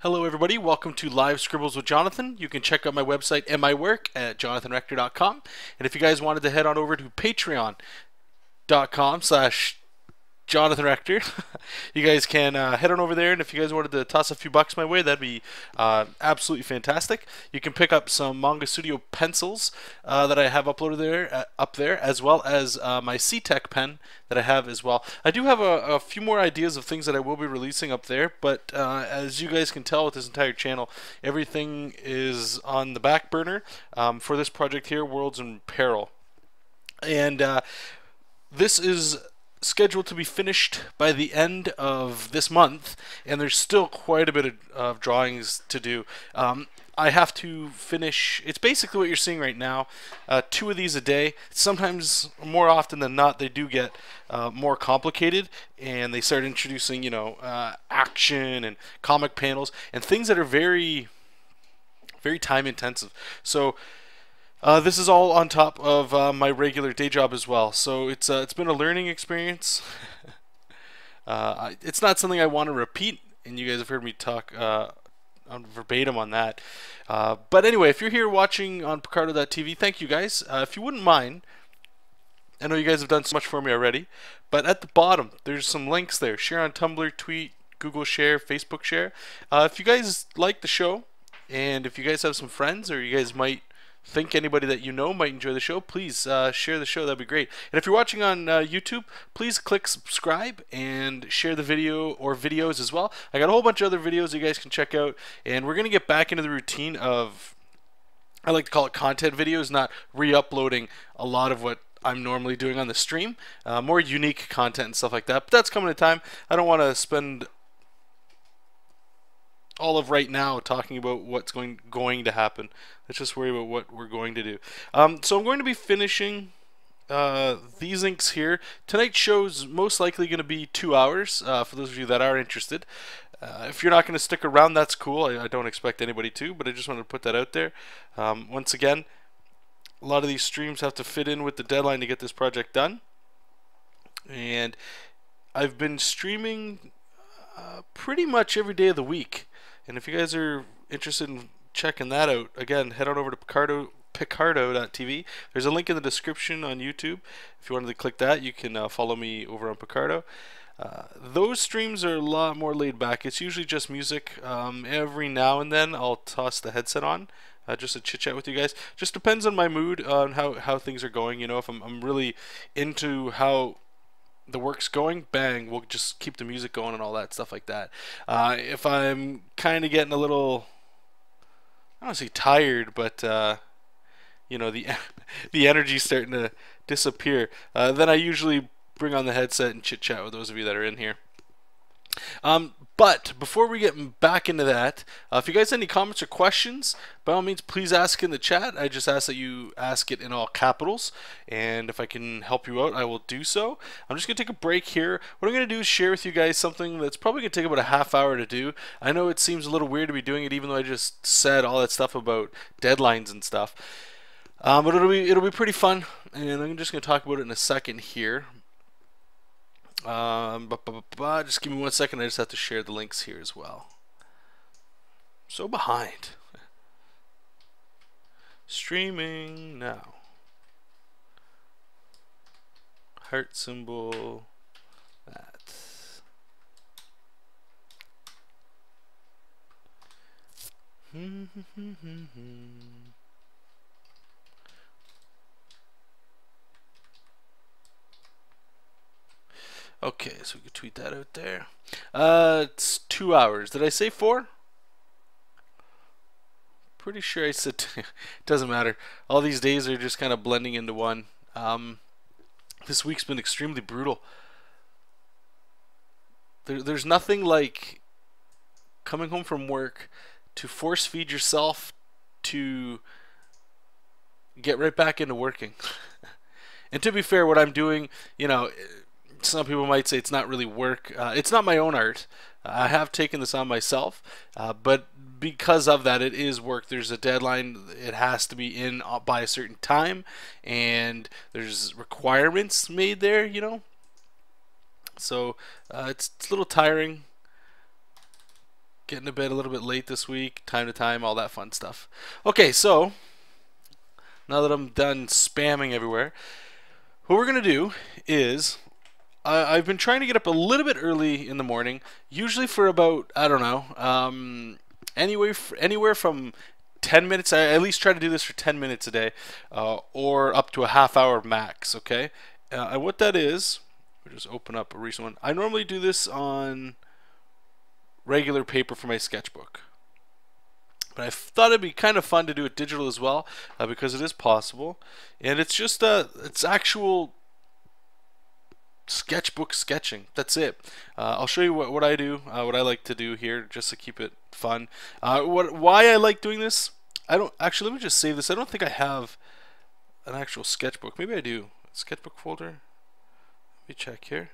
Hello everybody, welcome to Live Scribbles with Jonathan. You can check out my website and my work at jonathanrector.com. And if you guys wanted to head on over to patreon.com/Jonathan Rector, you guys can head on over there, and if you guys wanted to toss a few bucks my way, that'd be absolutely fantastic. You can pick up some Manga Studio pencils that I have uploaded there, up there, as well as my C-Tech pen that I have as well. I do have a few more ideas of things that I will be releasing up there, but as you guys can tell with this entire channel, everything is on the back burner for this project here, Worlds in Peril. And this is scheduled to be finished by the end of this month, and there's still quite a bit of drawings to do. I have to finish, it's basically what you're seeing right now, 2 of these a day. Sometimes, more often than not, they do get more complicated, and they start introducing, you know, action and comic panels and things that are very, very time intensive. So this is all on top of my regular day job as well, so it's been a learning experience. It's not something I want to repeat, and you guys have heard me talk on verbatim on that. But anyway, if you're here watching on Picarto.tv, thank you guys. If you wouldn't mind, I know you guys have done so much for me already, but at the bottom there's some links there. Share on Tumblr, tweet, Google share, Facebook share. If you guys like the show, and if you guys have some friends, or you guys might think anybody that you know might enjoy the show, please share the show. That'd be great. And if you're watching on YouTube, please click subscribe and share the video or videos as well. I got a whole bunch of other videos you guys can check out, and we're gonna get back into the routine of, I like to call it content videos, not re-uploading a lot of what I'm normally doing on the stream. More unique content and stuff like that, but that's coming in time. I don't want to spend all of right now talking about what's going to happen. Let's just worry about what we're going to do. So I'm going to be finishing these inks here. Tonight's show's most likely going to be 2 hours, for those of you that are interested. If you're not going to stick around, that's cool. I don't expect anybody to, but I just wanted to put that out there. Once again, a lot of these streams have to fit in with the deadline to get this project done. And I've been streaming pretty much every day of the week. And if you guys are interested in checking that out, again, head on over to Picarto.tv. There's a link in the description on YouTube. If you wanted to click that, you can follow me over on Picarto. Those streams are a lot more laid back. It's usually just music. Every now and then I'll toss the headset on just to chit chat with you guys. Just depends on my mood, on how things are going. You know, if I'm really into how the work's going, bang, we'll just keep the music going and all that stuff like that. If I'm kind of getting a little, I don't want to say tired, but you know, the energy's starting to disappear, then I usually bring on the headset and chit chat with those of you that are in here. But before we get back into that, if you guys have any comments or questions, by all means, please ask in the chat. I just ask that you ask it in all capitals, and if I can help you out, I will do so. I'm just going to take a break here. What I'm going to do is share with you guys something that's probably going to take about a half hour to do. I know it seems a little weird to be doing it, even though I just said all that stuff about deadlines and stuff. But it'll be pretty fun, and I'm just going to talk about it in a second here. Just give me 1 second. I just have to share the links here as well. So behind. Streaming now. Heart symbol. That. Okay, so we can tweet that out there. It's 2 hours. Did I say 4? Pretty sure I said it doesn't matter. All these days are just kind of blending into one. This week's been extremely brutal. There's nothing like coming home from work to force feed yourself to get right back into working. And to be fair, what I'm doing, you know, some people might say it's not really work. It's not my own art. I have taken this on myself, but because of that, it is work. There's a deadline. It has to be in by a certain time, and there's requirements made there, you know. So it's a little tiring. getting to bed a little bit late this week, time to time, all that fun stuff. Okay, so now that I'm done spamming everywhere, what we're going to do is I've been trying to get up a little bit early in the morning, usually for about, I don't know, anywhere from 10 minutes. I at least try to do this for 10 minutes a day, or up to a half hour max, okay? And what that is, we'll just open up a recent one. I normally do this on regular paper for my sketchbook. But I thought it'd be kind of fun to do it digital as well, because it is possible. And it's just, it's actual sketchbook sketching. That's it. I'll show you what I do, what I like to do here, just to keep it fun. Why I like doing this? I don't actually. Let me just save this. I don't think I have an actual sketchbook. Maybe I do. Sketchbook folder. Let me check here.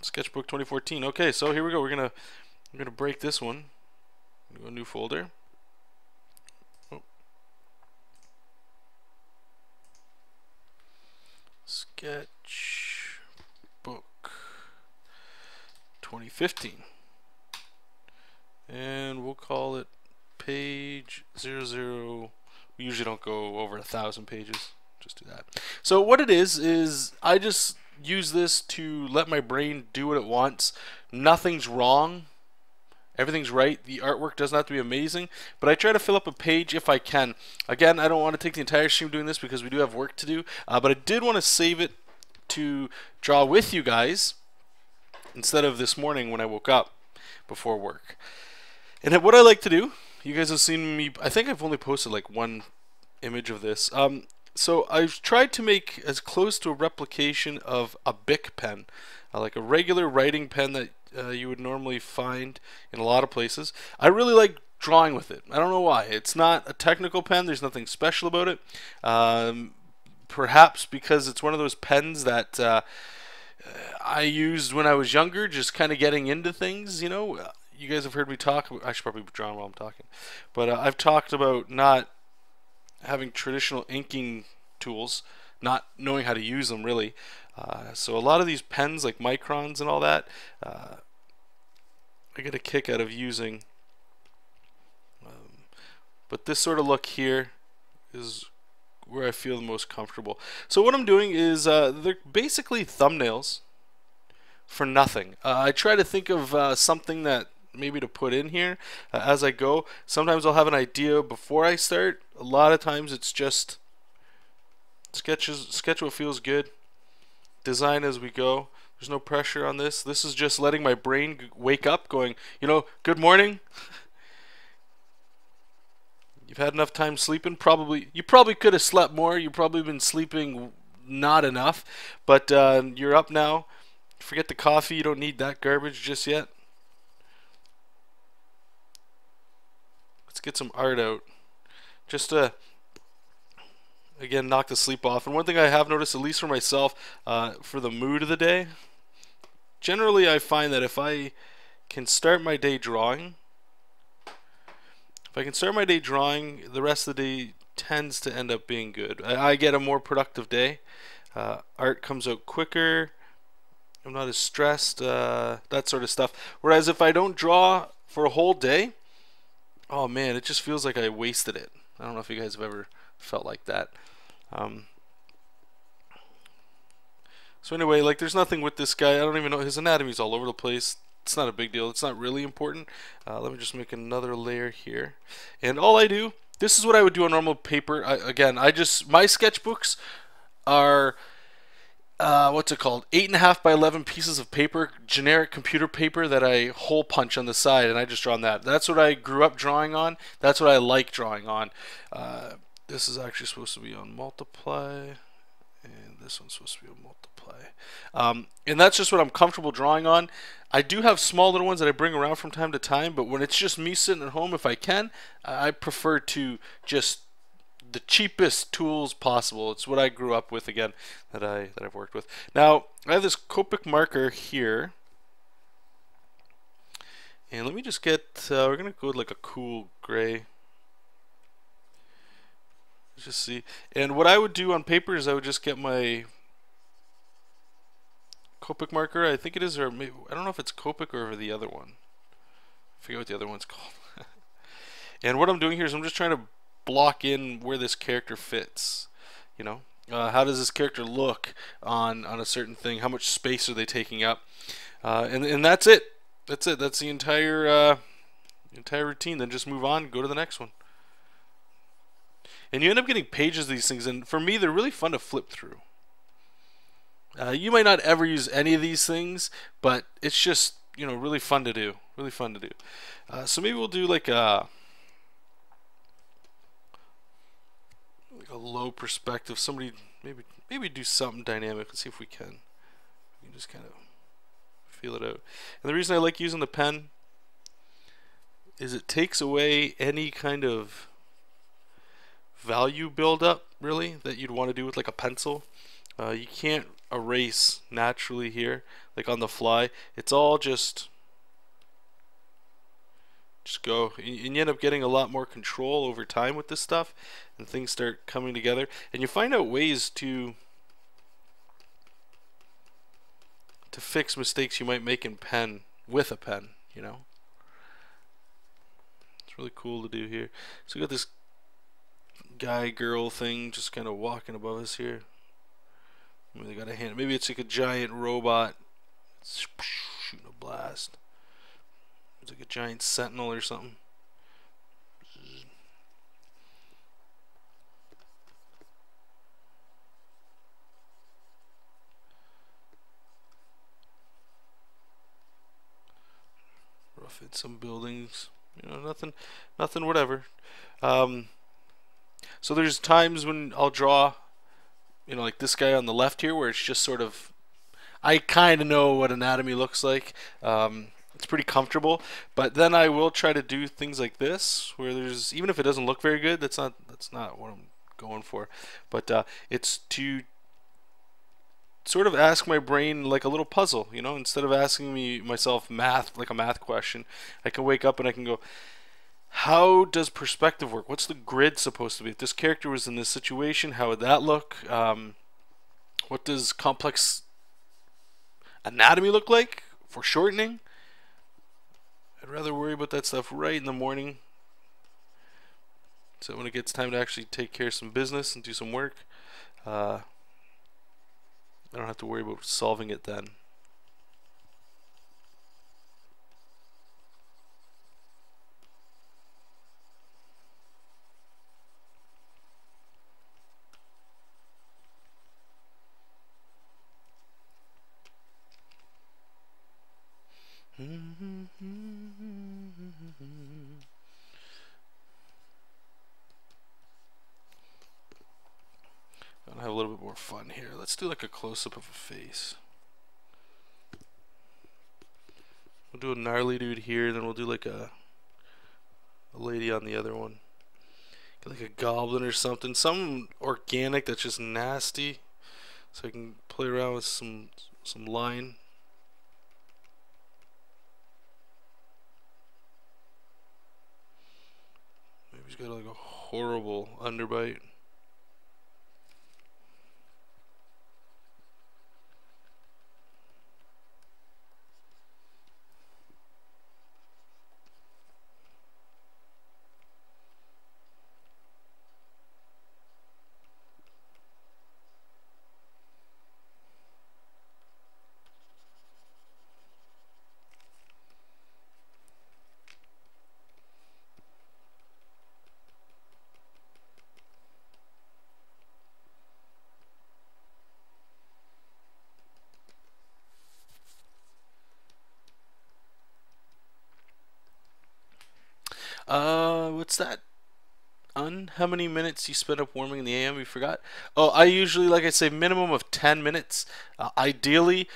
Sketchbook 2014. Okay, so here we go. We're gonna break this one. Go new folder. Oh. Sketchbook 2015, and we'll call it page 00. We usually don't go over 1,000 pages. Just do that. So what it is I just use this to let my brain do what it wants. Nothing's wrong. Everything's right. The artwork doesn't have to be amazing, but I try to fill up a page if I can. Again, I don't want to take the entire stream doing this because we do have work to do, but I did want to save it to draw with you guys instead of this morning when I woke up before work. And what I like to do, you guys have seen me, I think I've only posted like one image of this. So I've tried to make as close to a replication of a Bic pen, like a regular writing pen that you would normally find in a lot of places. I really like drawing with it. I don't know why. It's not a technical pen. There's nothing special about it. Perhaps because it's one of those pens that I used when I was younger, just kind of getting into things, you know. You guys have heard me talk. I should probably be drawing while I'm talking. But I've talked about not having traditional inking tools, not knowing how to use them really. So a lot of these pens like microns and all that, I get a kick out of using. But this sort of look here is where I feel the most comfortable. So what I'm doing is they're basically thumbnails for nothing. I try to think of something that maybe to put in here as I go. Sometimes I'll have an idea before I start. A lot of times it's just sketch what feels good, design as we go. There's no pressure on this. This is just letting my brain wake up going, you know, good morning. You've had enough time sleeping. You probably could have slept more. You've probably been sleeping not enough, but you're up now. Forget the coffee. You don't need that garbage just yet. Let's get some art out. Just to, again, knock the sleep off. And one thing I have noticed, at least for myself, for the mood of the day, generally I find that if I can start my day drawing, the rest of the day tends to end up being good. I get a more productive day. Art comes out quicker. I'm not as stressed, that sort of stuff. Whereas if I don't draw for a whole day, oh man, it just feels like I wasted it. I don't know if you guys have ever felt like that. So anyway, like there's nothing with this guy. I don't even know. His anatomy's all over the place. It's not a big deal. It's not really important. Let me just make another layer here. And all I do, this is what I would do on normal paper. My sketchbooks are, what's it called? 8.5 by 11 pieces of paper, generic computer paper that I hole punch on the side, and I just draw on that. That's what I grew up drawing on. That's what I like drawing on. This is actually supposed to be on multiply, and this one's supposed to be on multiply. And that's just what I'm comfortable drawing on. I do have small little ones that I bring around from time to time, but when it's just me sitting at home, if I can, I prefer to just the cheapest tools possible. It's what I grew up with, again, that I've worked with. Now I have this Copic marker here, and let me just get we're gonna go with like a cool gray. Let's just see. And what I would do on paper is I would just get my Copic marker, I think it is, or maybe, I don't know if it's Copic or the other one. I forget what the other one's called. And what I'm doing here is I'm just trying to block in where this character fits. You know, how does this character look on a certain thing? How much space are they taking up? And that's it. That's it. That's the entire routine. Then just move on, go to the next one. And you end up getting pages of these things, and for me, they're really fun to flip through. You might not ever use any of these things, but it's just, you know, really fun to do. Really fun to do. So maybe we'll do like a low perspective. Somebody maybe do something dynamic. Let's see if we can. We can just kind of feel it out. And the reason I like using the pen is it takes away any kind of value buildup, really, that you'd want to do with like a pencil. You can't erase naturally here, like on the fly. It's all just go, and you end up getting a lot more control over time with this stuff, and things start coming together, and you find out ways to fix mistakes you might make in pen with a pen, you know. It's really cool to do here. So we got this guy girl thing just kind of walking above us here. Maybe they got a hand. Maybe it's like a giant robot shooting a blast. It's like a giant sentinel or something. Rough in some buildings. You know, nothing, whatever. So there's times when I'll draw, you know, like this guy on the left here, where it's just sort of, I kind of know what anatomy looks like. It's pretty comfortable, but then I will try to do things like this, where there's, even if it doesn't look very good, that's not what I'm going for. But it's to sort of ask my brain like a little puzzle, you know. Instead of asking myself math, like a math question, I can wake up and I can go, how does perspective work? What's the grid supposed to be? If this character was in this situation, how would that look? What does complex anatomy look like for shortening? I'd rather worry about that stuff right in the morning, so when it gets time to actually take care of some business and do some work, I don't have to worry about solving it then. I'll have a little bit more fun here. Let's do like a close-up of a face. We'll do a gnarly dude here, then we'll do like a lady on the other one. Get like a goblin or something. Something organic that's just nasty, so I can play around with some line. Maybe he's got like a horrible underbite. What's that? How many minutes you spend up warming in the AM? We forgot. Oh, I usually, like I say, minimum of 10 minutes. Ideally,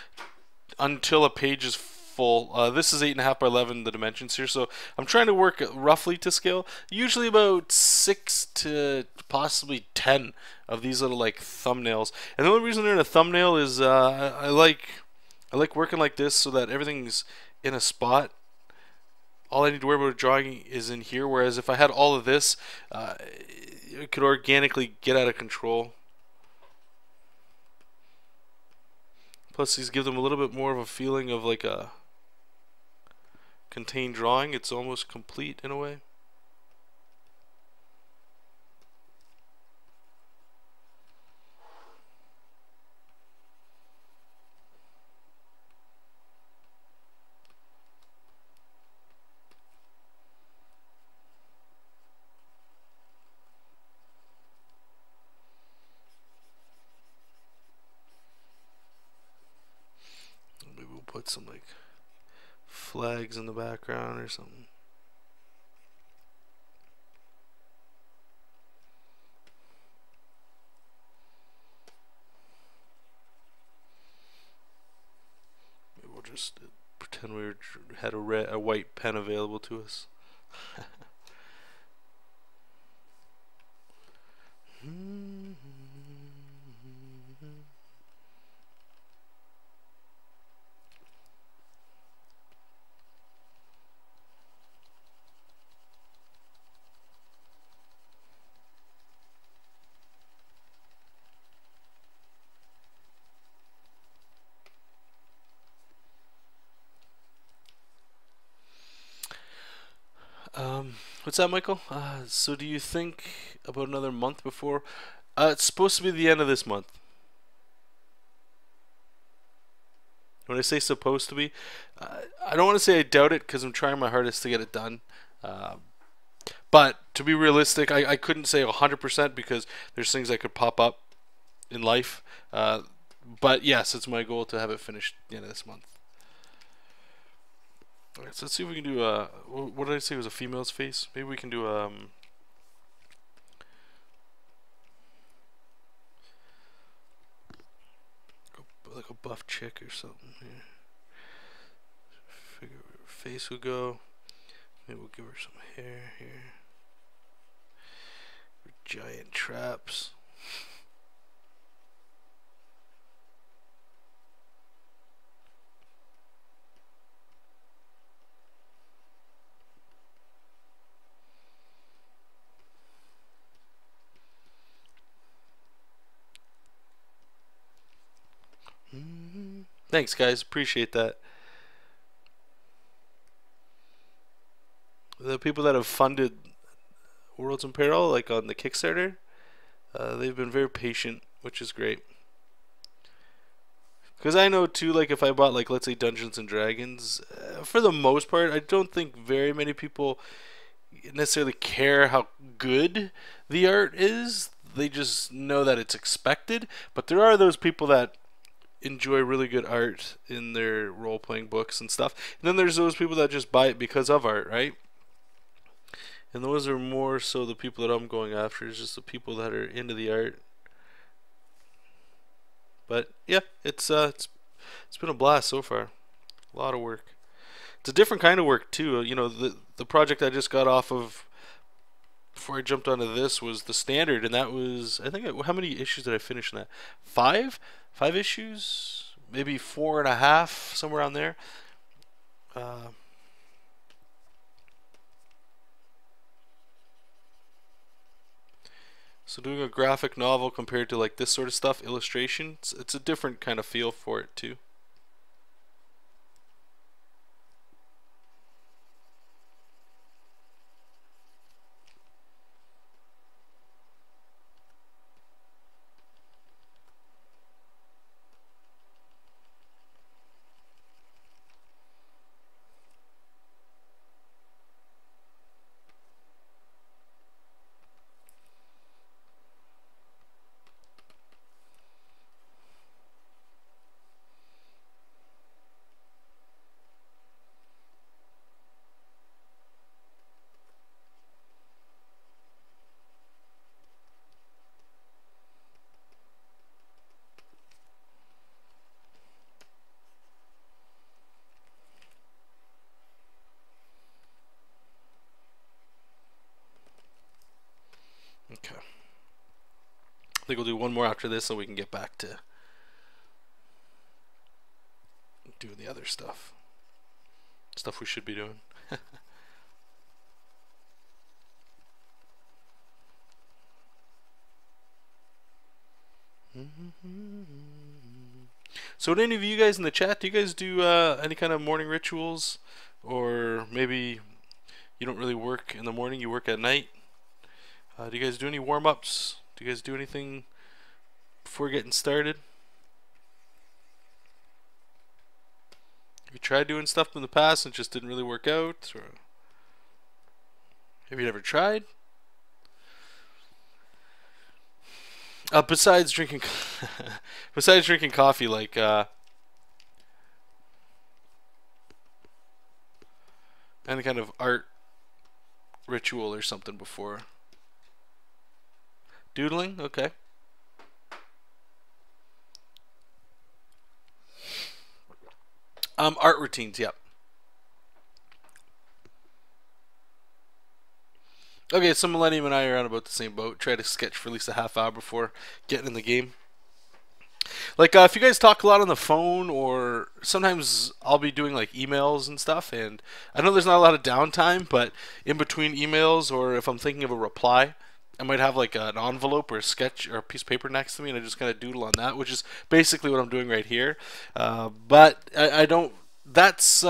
until a page is full. This is 8.5 by 11, the dimensions here, so I'm trying to work roughly to scale. Usually about 6 to possibly 10 of these little like thumbnails. And the only reason they're in a thumbnail is I like working like this so that everything's in a spot. All I need to worry about drawing is in here, whereas if I had all of this, it could organically get out of control. Plus these give them a little bit more of a feeling of like a contained drawing. It's almost complete in a way. Maybe we'll put some like flags in the background or something. Maybe we'll just pretend we had a white pen available to us. What's that, Michael? So do you think about another month before? It's supposed to be the end of this month. When I say supposed to be, I don't want to say I doubt it because I'm trying my hardest to get it done. But to be realistic, I couldn't say 100% because there's things that could pop up in life. But yes, it's my goal to have it finished at the end of this month. Alright, so let's see if we can do what did I say was a female's face? Maybe we can do like a buff chick or something here. Figure where her face would go. Maybe we'll give her some hair here. Giant traps. Thanks, guys. Appreciate that. The people that have funded Worlds in Peril, like on the Kickstarter, they've been very patient, which is great. Because I know too, like if I bought like let's say Dungeons and Dragons, for the most part, I don't think very many people necessarily care how good the art is. They just know that it's expected. But there are those people that enjoy really good art in their role-playing books and stuff. And then there's those people that just buy it because of art, right? And those are more so the people that I'm going after. Is just the people that are into the art. But yeah, it's been a blast so far. A lot of work. It's a different kind of work too. You know, the project I just got off of before I jumped onto this was the standard, and that was how many issues did I finish in that? 5 issues, maybe 4.5, somewhere around there. So doing a graphic novel compared to like this sort of stuff, illustration, it's a different kind of feel for it too. Okay. I think we'll do one more after this so we can get back to doing the other stuff. Stuff we should be doing. So, would any of you guys in the chat, do you guys do any kind of morning rituals, or maybe you don't really work in the morning, you work at night? Do you guys do any warm-ups? Do you guys do anything before getting started? Have you tried doing stuff in the past and it just didn't really work out? Or have you ever tried? Besides drinking, besides drinking coffee, like any kind of art ritual or something before. Doodling, okay. Art routines, yep. Okay, so Millennium and I are on about the same boat. Try to sketch for at least a half hour before getting in the game. Like, if you guys talk a lot on the phone, or sometimes I'll be doing like emails and stuff, and I know there's not a lot of downtime, but in between emails, or if I'm thinking of a reply, I might have like an envelope or a sketch or a piece of paper next to me, and I just kind of doodle on that, which is basically what I'm doing right here. But I don't. That's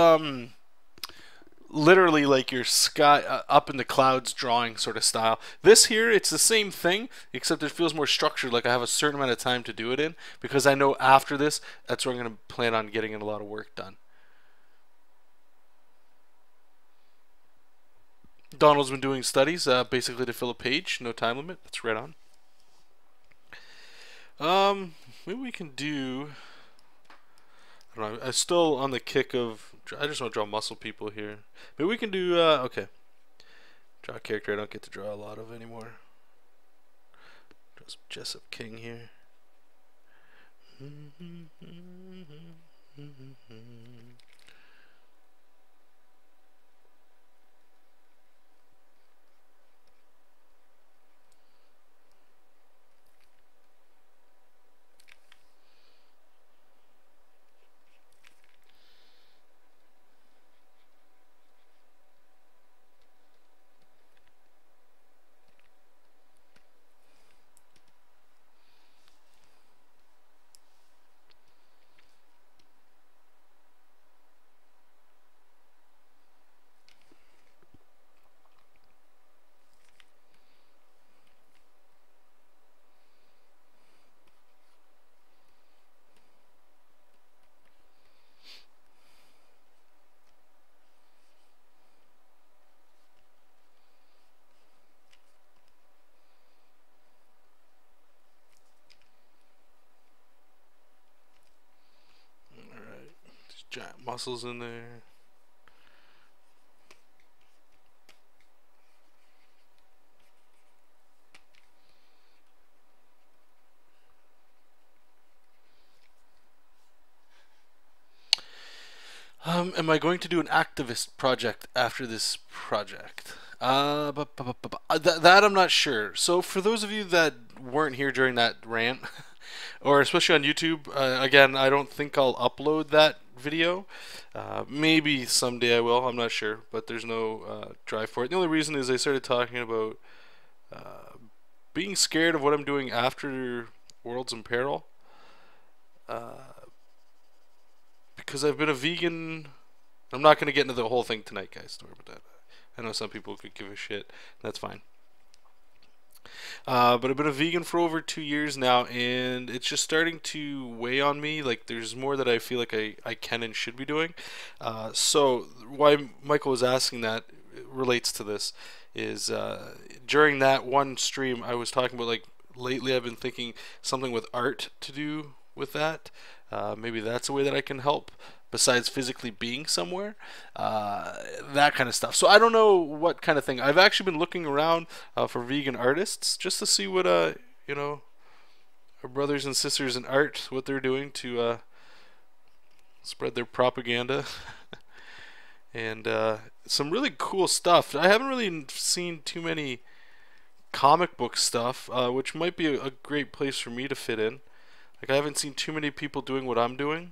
literally like your sky up in the clouds drawing sort of style. This here, it's the same thing, except it feels more structured, like I have a certain amount of time to do it in, because I know after this, that's where I'm going to plan on getting in a lot of work done. Donald's been doing studies, basically to fill a page, no time limit. That's right on. Maybe we can do, I don't know, I'm still on the kick of, I just want to draw muscle people here. Maybe we can do, okay. Draw a character I don't get to draw a lot of anymore. Draw some Jessup King here. Giant muscles in there. Am I going to do an activist project after this project? That I'm not sure. So for those of you that weren't here during that rant, or especially on YouTube, again, I don't think I'll upload that video. Maybe someday I will, I'm not sure, but there's no drive for it. The only reason is I started talking about being scared of what I'm doing after Worlds in Peril. Because I've been a vegan. I'm not going to get into the whole thing tonight, guys. Don't worry about that. I know some people could give a shit. That's fine. But I've been a vegan for over 2 years now, and it's just starting to weigh on me. Like, there's more that I feel like I can and should be doing. So why Michael was asking that relates to this is during that one stream I was talking about, like, lately I've been thinking something with art to do with that. Maybe that's a way that I can help besides physically being somewhere, that kind of stuff. So I don't know what kind of thing. I've actually been looking around for vegan artists just to see what you know, our brothers and sisters in art, what they're doing to spread their propaganda. And some really cool stuff. I haven't really seen too many comic book stuff, which might be a great place for me to fit in. Like, I haven't seen too many people doing what I'm doing.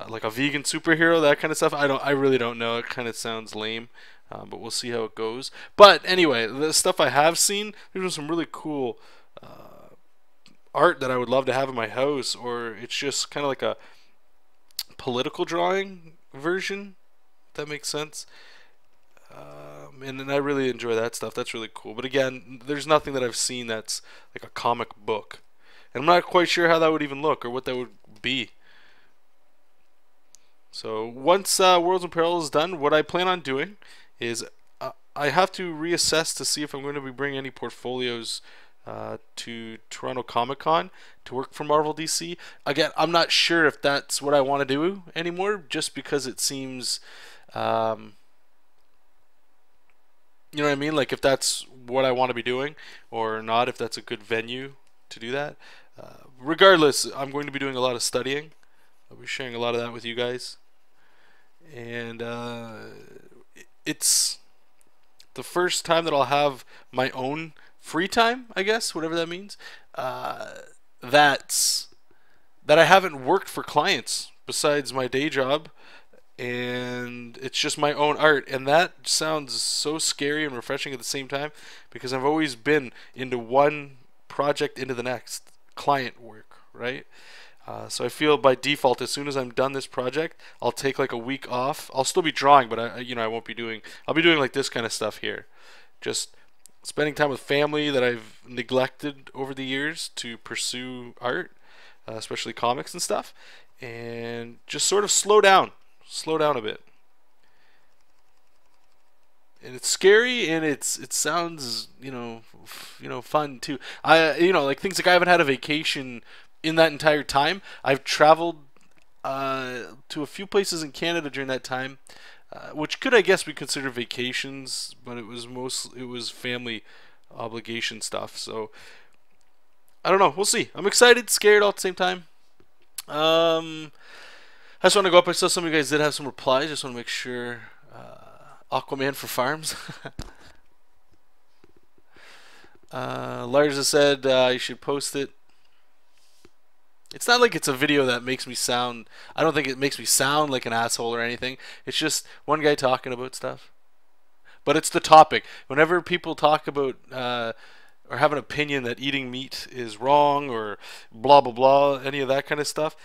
Like a vegan superhero, that kind of stuff. I really don't know. It kind of sounds lame, but we'll see how it goes. But anyway, the stuff I have seen, there's some really cool art that I would love to have in my house, or it's just kind of like a political drawing version. If that makes sense. And I really enjoy that stuff. That's really cool. But again, there's nothing that I've seen that's like a comic book. And I'm not quite sure how that would even look or what that would be. So once Worlds in Peril is done, what I plan on doing is I have to reassess to see if I'm going to be bringing any portfolios to Toronto Comic Con to work for Marvel DC. Again, I'm not sure if that's what I want to do anymore, just because it seems, you know what I mean? Like if that's what I want to be doing or not, if that's a good venue to do that. Regardless, I'm going to be doing a lot of studying. I'll be sharing a lot of that with you guys. And it's the first time that I'll have my own free time, I guess, whatever that means. That I haven't worked for clients besides my day job, and it's just my own art, and that sounds so scary and refreshing at the same time, because I've always been into one project into the next, client work, right? So I feel by default, as soon as I'm done this project, I'll take like a week off. I'll still be drawing, but I won't be doing. I'll be doing like this kind of stuff here, just spending time with family that I've neglected over the years to pursue art, especially comics and stuff, and just sort of slow down a bit. And it's scary, and it sounds fun too. Like things like I haven't had a vacation in that entire time. I've traveled to a few places in Canada during that time, which could, I guess, be considered vacations, but it was family obligation stuff. So I don't know. We'll see. I'm excited, scared all at the same time. I just want to go up. I saw some of you guys did have some replies. Just want to make sure. Aquaman for farms. Lars has said you should post it. It's not like it's a video that makes me sound. I don't think it makes me sound like an asshole or anything. It's just one guy talking about stuff. But it's the topic. Whenever people talk about or have an opinion that eating meat is wrong or blah blah blah, any of that kind of stuff,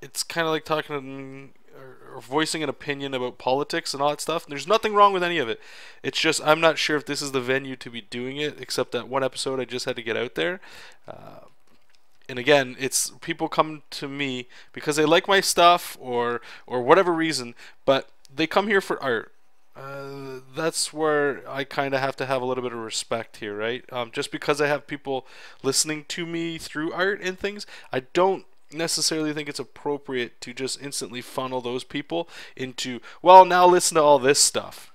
it's kind of like talking or voicing an opinion about politics and all that stuff. There's nothing wrong with any of it. It's just I'm not sure if this is the venue to be doing it, except that one episode I just had to get out there. And again, it's people come to me because they like my stuff or whatever reason, but they come here for art. That's where I kind of have to have a little bit of respect here, right? Just because I have people listening to me through art and things, I don't necessarily think it's appropriate to just instantly funnel those people into, well, now listen to all this stuff,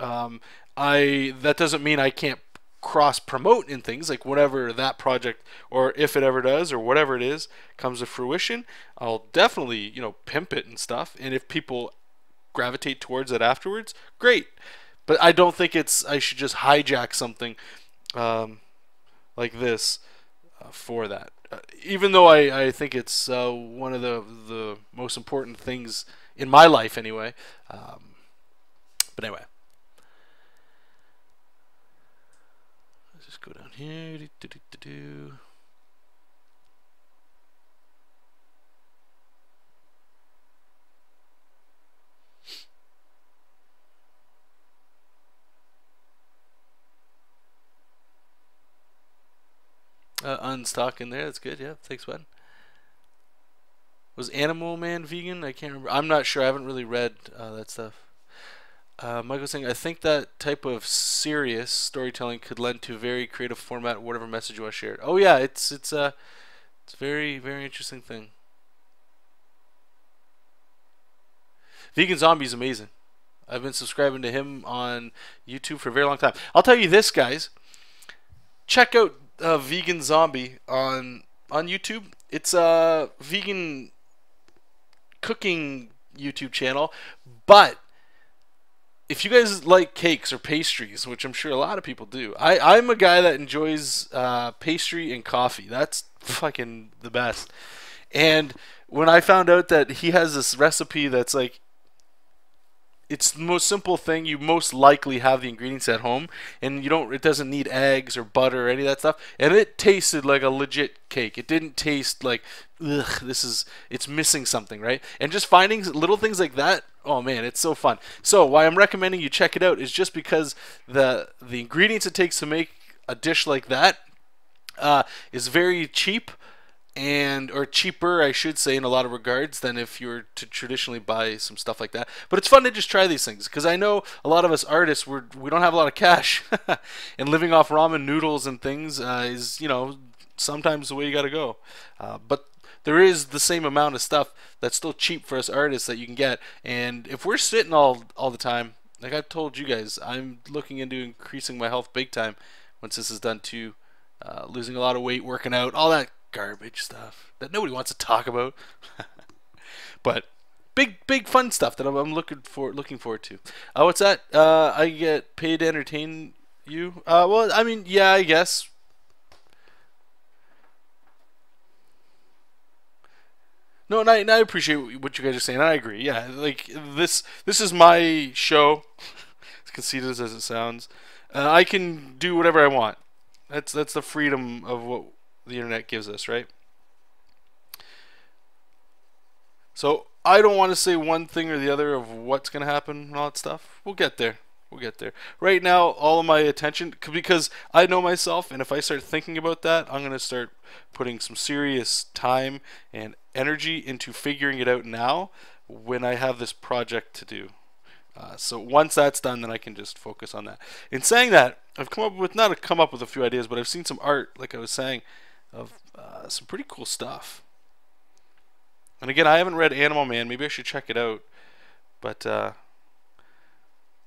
that doesn't mean I can't cross promote in things, like whatever that project, or if it ever does, or whatever it is comes to fruition, I'll definitely pimp it and stuff, and if people gravitate towards it afterwards, great. But I don't think I should just hijack something like this for that, even though I think it's one of the most important things in my life anyway. But anyway, let's just go down here. Unstock in there. That's good. Yeah, thanks, bud. Was Animal Man vegan? I can't remember. I'm not sure. I haven't really read that stuff. Michael's saying, I think that type of serious storytelling could lend to a very creative format, whatever message you want to share. Oh yeah, it's a very, very interesting thing. Vegan Zombie is amazing. I've been subscribing to him on YouTube for a very long time. I'll tell you this, guys. Check out Vegan Zombie on YouTube. It's a vegan cooking YouTube channel, but if you guys like cakes or pastries, which I'm sure a lot of people do, I'm a guy that enjoys pastry and coffee. That's fucking the best. And when I found out that he has this recipe that's like it's the most simple thing. You most likely have the ingredients at home, and you don't. It doesn't need eggs or butter or any of that stuff. And it tasted like a legit cake. It didn't taste like, ugh, it's missing something, right? And just finding little things like that. Oh man, it's so fun. So why I'm recommending you check it out is just because the ingredients it takes to make a dish like that is very cheap, and or cheaper, I should say, in a lot of regards than if you were to traditionally buy some stuff like that. But it's fun to just try these things, because I know a lot of us artists, we don't have a lot of cash, and living off ramen noodles and things is, you know, sometimes the way you got to go. But there is the same amount of stuff that's still cheap for us artists that you can get, and if we're sitting all the time, like I've told you guys, I'm looking into increasing my health big time once this is done too. Losing a lot of weight, working out, all that garbage stuff that nobody wants to talk about. But big fun stuff that I'm looking forward to. What's that? I get paid to entertain you. Well, I mean, yeah, I guess. No, and I appreciate what you guys are saying. I agree. Yeah, like this is my show. As conceited as it sounds, I can do whatever I want. That's the freedom of what the internet gives us, right? So I don't want to say one thing or the other of what's going to happen and all that stuff. We'll get there. We'll get there. Right now, all of my attention, because I know myself, and if I start thinking about that, I'm going to start putting some serious time and energy into figuring it out now when I have this project to do. So once that's done, then I can just focus on that. In saying that, I've come up with a few ideas, but I've seen some art, like I was saying, of some pretty cool stuff. And again, I haven't read Animal Man. Maybe I should check it out. But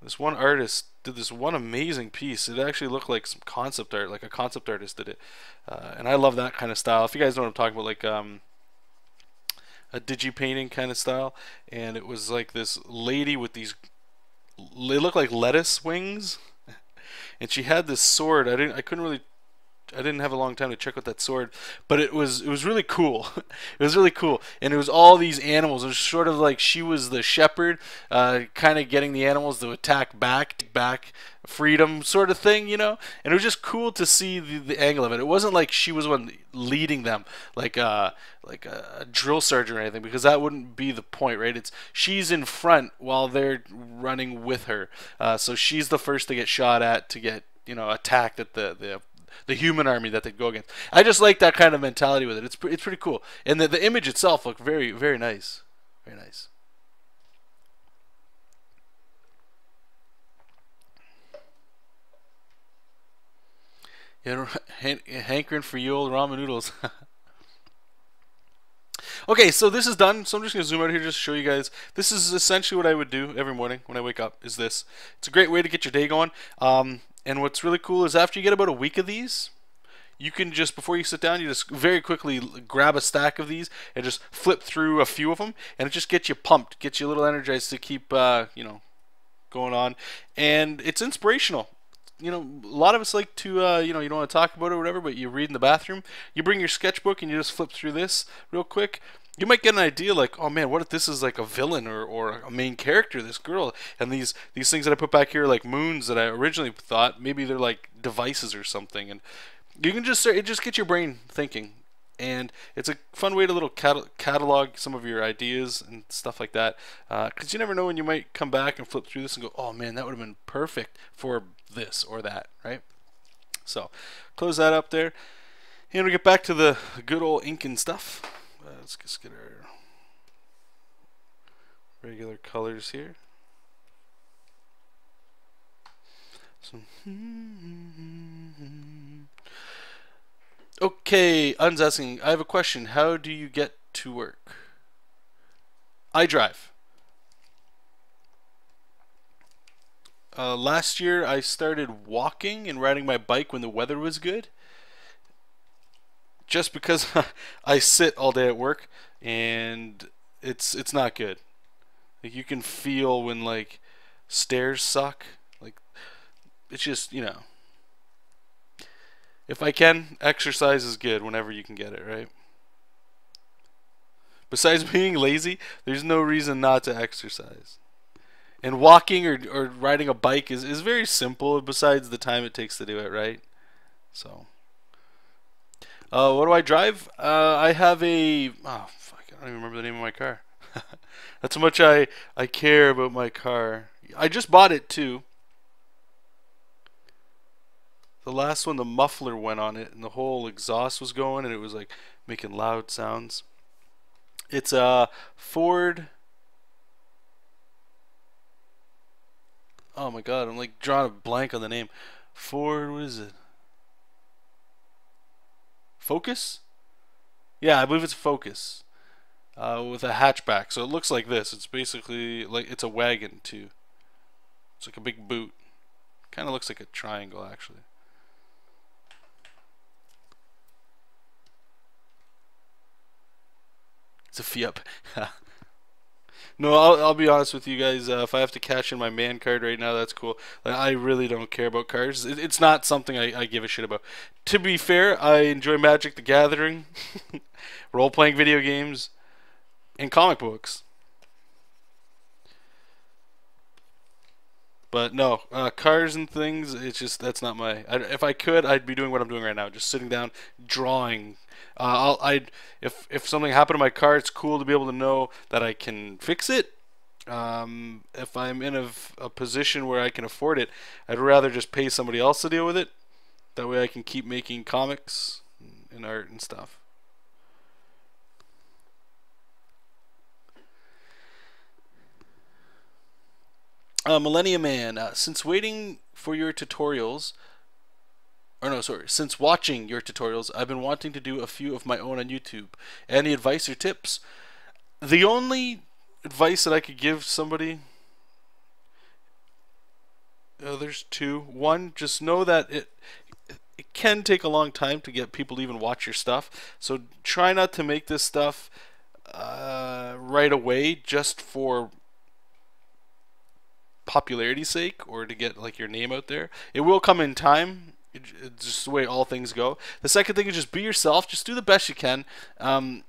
this one artist did this one amazing piece. It actually looked like some concept art, like a concept artist did it. And I love that kind of style. If you guys know what I'm talking about, like a digi painting kind of style. And it was like this lady with these, they look like lettuce wings. And she had this sword. I didn't have a long time to check out that sword, but it was really cool. It was really cool, and it was all these animals. It was sort of like she was the shepherd, kind of getting the animals to attack back, freedom sort of thing, you know. And it was just cool to see the angle of it. It wasn't like she was one leading them, like a drill sergeant or anything, because that wouldn't be the point, right? It's she's in front while they're running with her, so she's the first to get shot at, to get, you know, attacked at the human army that they'd go against. I just like that kind of mentality with it. It's pretty cool, and the image itself looked very nice, very nice. Yeah, hankering for you old ramen noodles. Okay, so this is done. So I'm just gonna zoom out here just to show you guys. This is essentially what I would do every morning when I wake up. Is this? It's a great way to get your day going. And what's really cool is after you get about a week of these, you can just, before you sit down, you just very quickly grab a stack of these and just flip through a few of them, and it just gets you pumped, gets you a little energized to keep, you know, going on. And it's inspirational. You know, a lot of us like to, you know, you don't want to talk about it or whatever, but you read in the bathroom. You bring your sketchbook and you just flip through this real quick. You might get an idea like, oh man, what if this is like a villain or a main character, this girl, and these things that I put back here are like moons that I originally thought maybe they're like devices or something, and you can just it just gets your brain thinking, and it's a fun way to little catalog some of your ideas and stuff like that, because you never know when you might come back and flip through this and go, oh man, that would have been perfect for this or that, right? So close that up there, and we'll get back to the good old ink and stuff. Let's just get our regular colors here. So, okay, Un's asking, I have a question. How do you get to work? I drive. Last year I started walking and riding my bike when the weather was good, just because I sit all day at work, and it's not good. Like, you can feel when like stairs suck. Like, it's just, you know, if I can, exercise is good whenever you can get it, right? Besides being lazy, there's no reason not to exercise. And walking or riding a bike is very simple besides the time it takes to do it, right? So, what do I drive? I have a, oh, fuck, I don't even remember the name of my car. That's how much I care about my car. I just bought it too. The last one, the muffler went on it and the whole exhaust was going and it was like making loud sounds. It's a Ford. Oh my god, I'm like drawing a blank on the name. Ford, what is it? Focus? Yeah, I believe it's Focus. With a hatchback. So it looks like this. It's basically like it's a wagon too. It's like a big boot. Kind of looks like a triangle actually. It's a Fiat. No, I'll be honest with you guys. If I have to cash in my man card right now, that's cool. Like, I really don't care about cars. It's not something I give a shit about. To be fair, I enjoy Magic the Gathering, role-playing video games, and comic books. But no, cars and things, it's just, that's not my, if I could, I'd be doing what I'm doing right now, just sitting down, drawing. If something happened to my car, it's cool to be able to know that I can fix it. If I'm in a position where I can afford it, I'd rather just pay somebody else to deal with it. That way I can keep making comics and art and stuff. Millennium Man, since waiting for your tutorials, or no, sorry, since watching your tutorials, I've been wanting to do a few of my own on YouTube. Any advice or tips? The only advice that I could give somebody, there's two. One, just know that it can take a long time to get people to even watch your stuff. So try not to make this stuff right away just for popularity's sake or to get like your name out there. It will come in time. It's just the way all things go. The second thing is just be yourself. Just do the best you can. You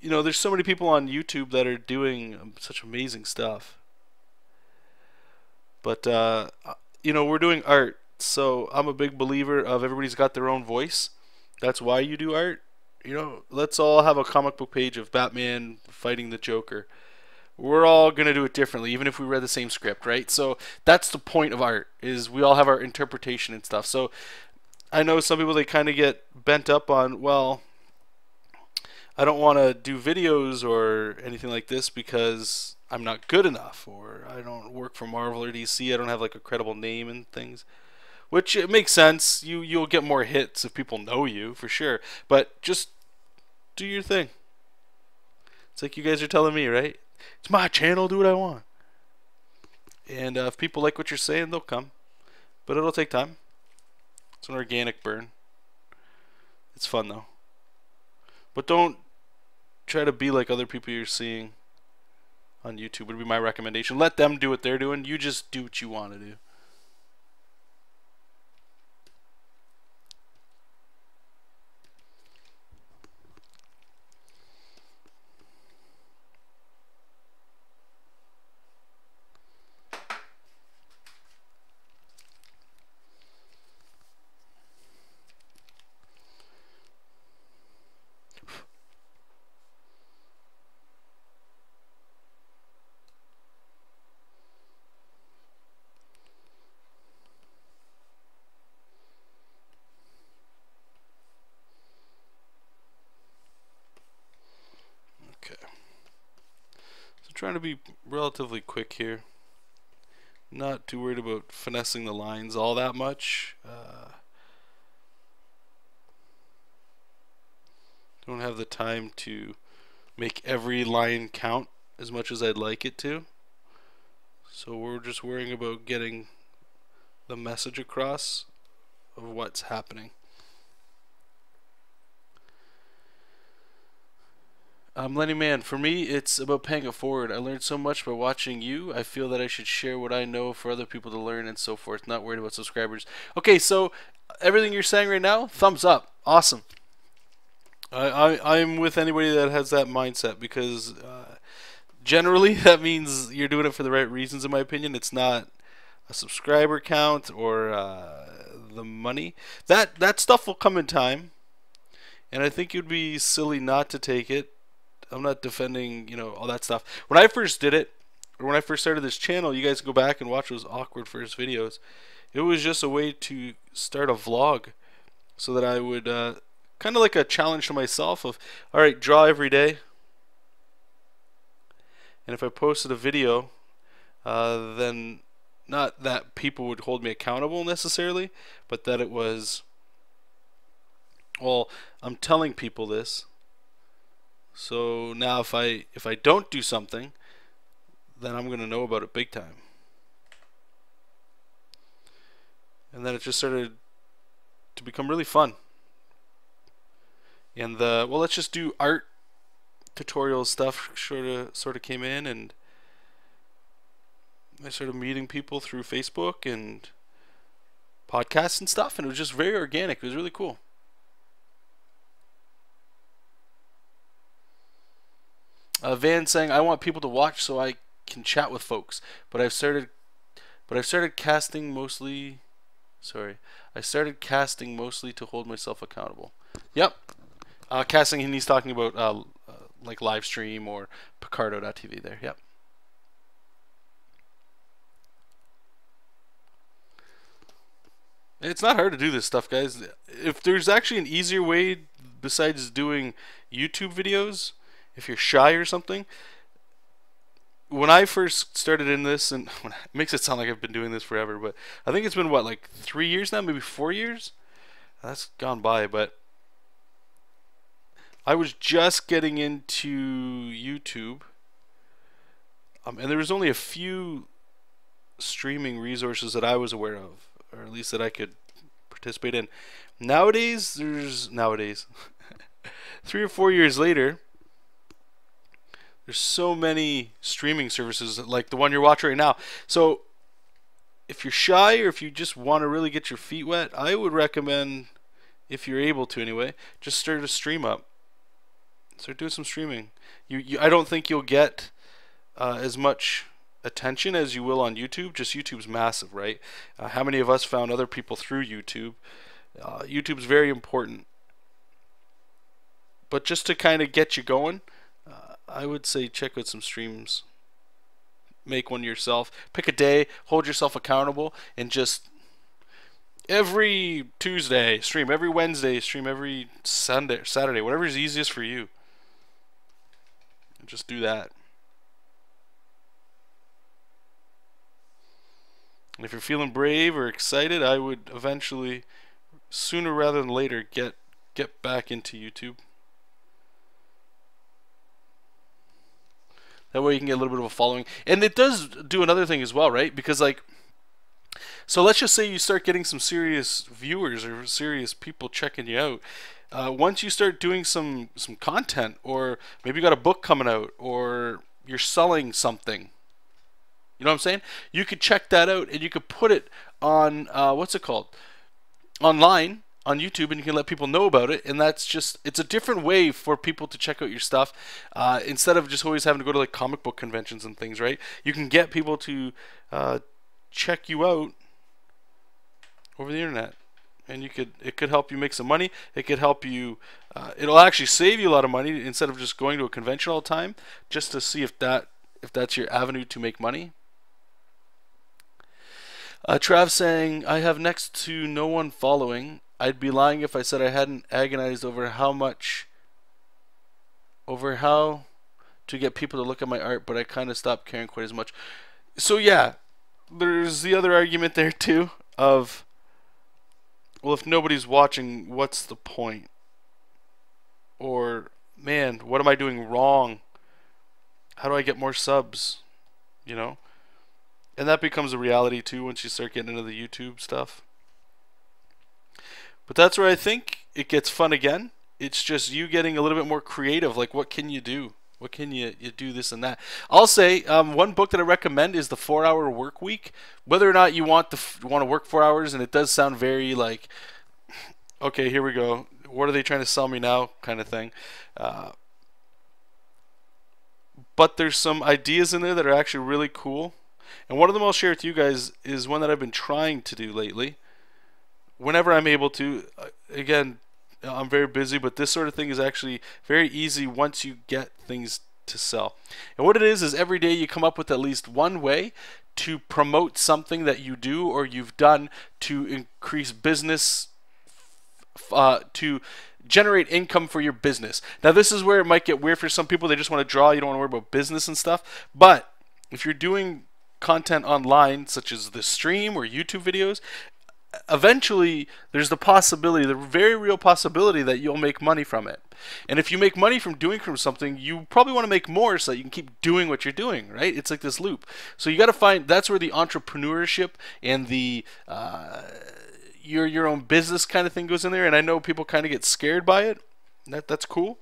know, there's so many people on YouTube that are doing such amazing stuff. But you know, we're doing art, so I'm a big believer of everybody's got their own voice. That's why you do art. You know, let's all have a comic book page of Batman fighting the Joker. We're all going to do it differently, even if we read the same script, right? So that's the point of art, is we all have our interpretation and stuff. So I know some people, they kind of get bent up on, well, I don't want to do videos or anything like this because I'm not good enough, or I don't work for Marvel or DC, I don't have like a credible name and things. Which, it makes sense. You'll get more hits if people know you, for sure. But just do your thing. It's like you guys are telling me, right? It's my channel, do what I want. And if people like what you're saying, they'll come. But it'll take time. It's an organic burn. It's fun though. But don't try to be like other people you're seeing on YouTube, would be my recommendation. Let them do what they're doing. You just do what you want to do. Trying to be relatively quick here. Not too worried about finessing the lines all that much. Don't have the time to make every line count as much as I'd like it to. So we're just worrying about getting the message across of what's happening. Lenny Man, for me, it's about paying it forward. I learned so much by watching you. I feel that I should share what I know for other people to learn and so forth. Not worried about subscribers. Okay, so everything you're saying right now, thumbs up. Awesome. I'm with anybody that has that mindset because Generally, that means you're doing it for the right reasons, in my opinion. It's not a subscriber count or the money. That stuff will come in time, and I think it would be silly not to take it. I'm not defending, all that stuff. When I first did it, or when I first started this channel, you guys go back and watch those awkward first videos. It was just a way to start a vlog, so that I would kind of like a challenge to myself of, all right, draw every day. And if I posted a video, then not that people would hold me accountable necessarily, but that it was, well, I'm telling people this. So now if I don't do something, then I'm going to know about it big time. And then it just started to become really fun. And well, let's just do art tutorial stuff sort of came in, and I started meeting people through Facebook and podcasts and stuff, and it was just very organic. It was really cool. Van saying, I want people to watch so I can chat with folks, but I've started casting mostly. Sorry, I started casting mostly to hold myself accountable. Yep, casting, and he's talking about like LiveStream or Picarto.tv there. Yep. It's not hard to do this stuff, guys. If there's actually an easier way besides doing YouTube videos, if you're shy or something, when I first started in this, and it makes it sound like I've been doing this forever, but I think it's been, what, like 3 years now, maybe 4 years? That's gone by, but I was just getting into YouTube, and there was only a few streaming resources that I was aware of, or at least that I could participate in. Nowadays, 3 or 4 years later, there's so many streaming services like the one you're watching right now. So if you're shy, or if you just want to really get your feet wet, I would recommend, if you're able to anyway, just start a stream up. Start doing some streaming. I don't think you'll get as much attention as you will on YouTube. Just YouTube's massive, right? How many of us found other people through YouTube? YouTube's very important. But just to kind of get you going, I would say check out some streams. Make one yourself. Pick a day, hold yourself accountable, and just every Tuesday stream, every Wednesday stream, every Saturday, whatever is easiest for you. Just do that. And if you're feeling brave or excited, I would eventually, sooner rather than later, get back into YouTube. That way you can get a little bit of a following. And it does do another thing as well, right? Because, like, so let's just say you start getting some serious viewers or serious people checking you out. Once you start doing some content, or maybe you got a book coming out, or you're selling something, you know what I'm saying? You could check that out, and you could put it on, what's it called? Online on YouTube, and you can let people know about it. And that's just, it's a different way for people to check out your stuff, instead of just always having to go to like comic book conventions and things, right? You can get people to check you out over the internet, and it could help you make some money. It could help you, it'll actually save you a lot of money instead of just going to a convention all the time, just to see if that's your avenue to make money. Trav saying, I have next to no one following. I'd be lying if I said I hadn't agonized over how to get people to look at my art, but I kind of stopped caring quite as much. So yeah, there's the other argument there too of, well, if nobody's watching, what's the point? Or, man, what am I doing wrong? How do I get more subs? You know? And that becomes a reality too once you start getting into the YouTube stuff. But that's where I think it gets fun again. It's just you getting a little bit more creative. Like, what can you do? What can you do, this and that? I'll say one book that I recommend is The 4-Hour Work Week. Whether or not you want to work 4 hours, and it does sound very like, okay, here we go. What are they trying to sell me now, kind of thing. but there's some ideas in there that are actually really cool. And one of them I'll share with you guys is one that I've been trying to do lately. Whenever I'm able to, again, I'm very busy, but this sort of thing is actually very easy once you get things to sell. And what it is every day you come up with at least one way to promote something that you do or you've done to increase business, to generate income for your business. Now this is where it might get weird for some people. They just want to draw. You don't want to worry about business and stuff. But if you're doing content online, such as the stream or YouTube videos, eventually there's the possibility, the very real possibility, that you'll make money from it. And if you make money from doing something, you probably want to make more so that you can keep doing what you're doing, right? It's like this loop. So you got to find, that's where the entrepreneurship and the your own business kind of thing goes in there. And I know people kind of get scared by it. That's cool.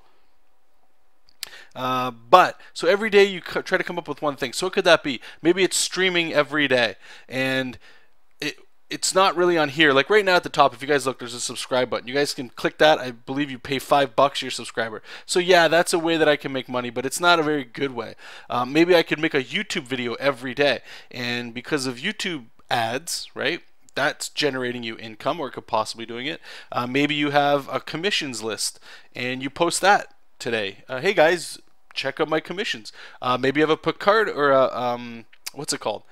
But so every day you try to come up with one thing. So what could that be? Maybe it's streaming every day, and it's not really on here. Like right now at the top, if you guys look, there's a subscribe button. You guys can click that. I believe you pay $5 your subscriber. So yeah, that's a way that I can make money, but it's not a very good way. Maybe I could make a YouTube video every day, and because of YouTube ads, right? That's generating you income, or could possibly doing it. Maybe you have a commissions list and you post that today. Hey guys, check out my commissions. Maybe you have a Picard or a what's it called?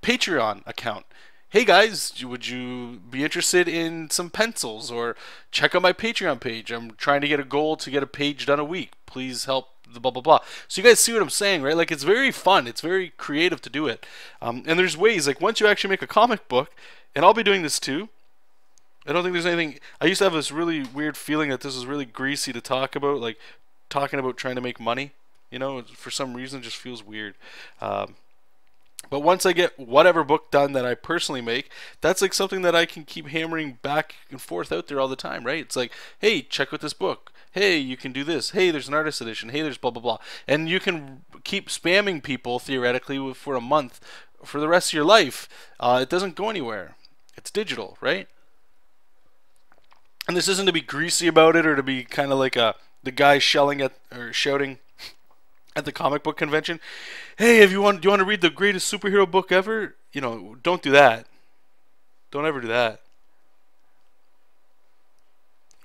Patreon account. Hey guys, would you be interested in some pencils, or check out my Patreon page? I'm trying to get a goal to get a page done a week. Please help the blah blah blah. So you guys see what I'm saying, right? Like it's very fun. It's very creative to do it. And there's ways, like once you actually make a comic book, and I'll be doing this too. I don't think there's anything. I used to have this really weird feeling that this was really greasy to talk about, like talking about trying to make money. You know, for some reason it just feels weird. But once I get whatever book done that I personally make, that's like something that I can keep hammering back and forth out there all the time, right? It's like, hey, check out this book. Hey, you can do this. Hey, there's an artist edition. Hey, there's blah, blah, blah. And you can keep spamming people, theoretically, for a month, for the rest of your life. It doesn't go anywhere. It's digital, right? And this isn't to be greasy about it or to be kind of like the guy shouting at the comic book convention. Hey, do you want to read the greatest superhero book ever? You know, don't do that. Don't ever do that.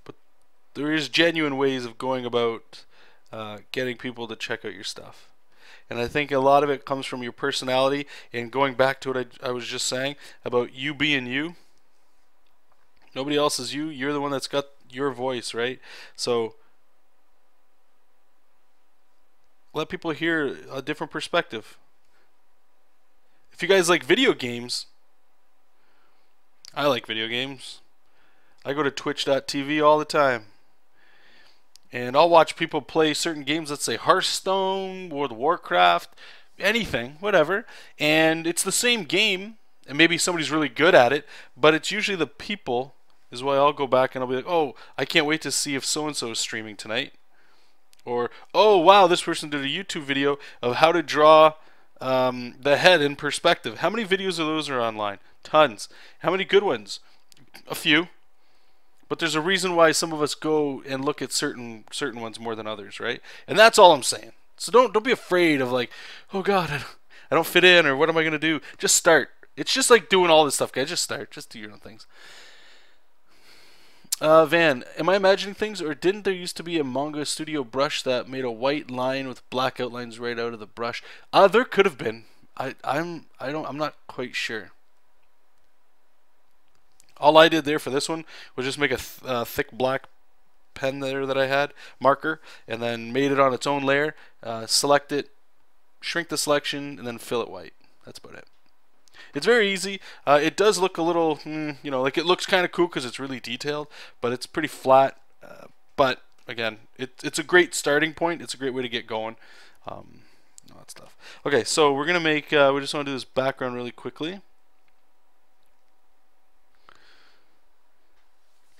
But there is genuine ways of going about getting people to check out your stuff. And I think a lot of it comes from your personality, and going back to what I was just saying about you being you. Nobody else is you. You're the one that's got your voice, right? So let people hear a different perspective. If you guys like video games, I like video games. I go to twitch.tv all the time, and I'll watch people play certain games, let's say Hearthstone, World of Warcraft, anything, whatever, and it's the same game, and maybe somebody's really good at it, but it's usually the people is why I'll go back and I'll be like, oh, I can't wait to see if so-and-so is streaming tonight. Or, oh, wow, this person did a YouTube video of how to draw the head in perspective. How many videos of those are online? Tons. How many good ones? A few. But there's a reason why some of us go and look at certain ones more than others, right? And that's all I'm saying. So don't be afraid of like, oh God, I don't fit in, or what am I going to do? Just start. It's just like doing all this stuff, guys. Just start. Just do your own things. Van, am I imagining things, or didn't there used to be a Manga Studio brush that made a white line with black outlines right out of the brush? There could have been. I'm not quite sure. All I did there for this one was just make a thick black pen there that I had, marker, and then made it on its own layer, select it, shrink the selection, and then fill it white. That's about it. It's very easy. It does look a little, you know, like it looks kind of cool because it's really detailed, but it's pretty flat. But again, it's a great starting point. It's a great way to get going. All that stuff. Okay, so we're gonna make. We just want to do this background really quickly.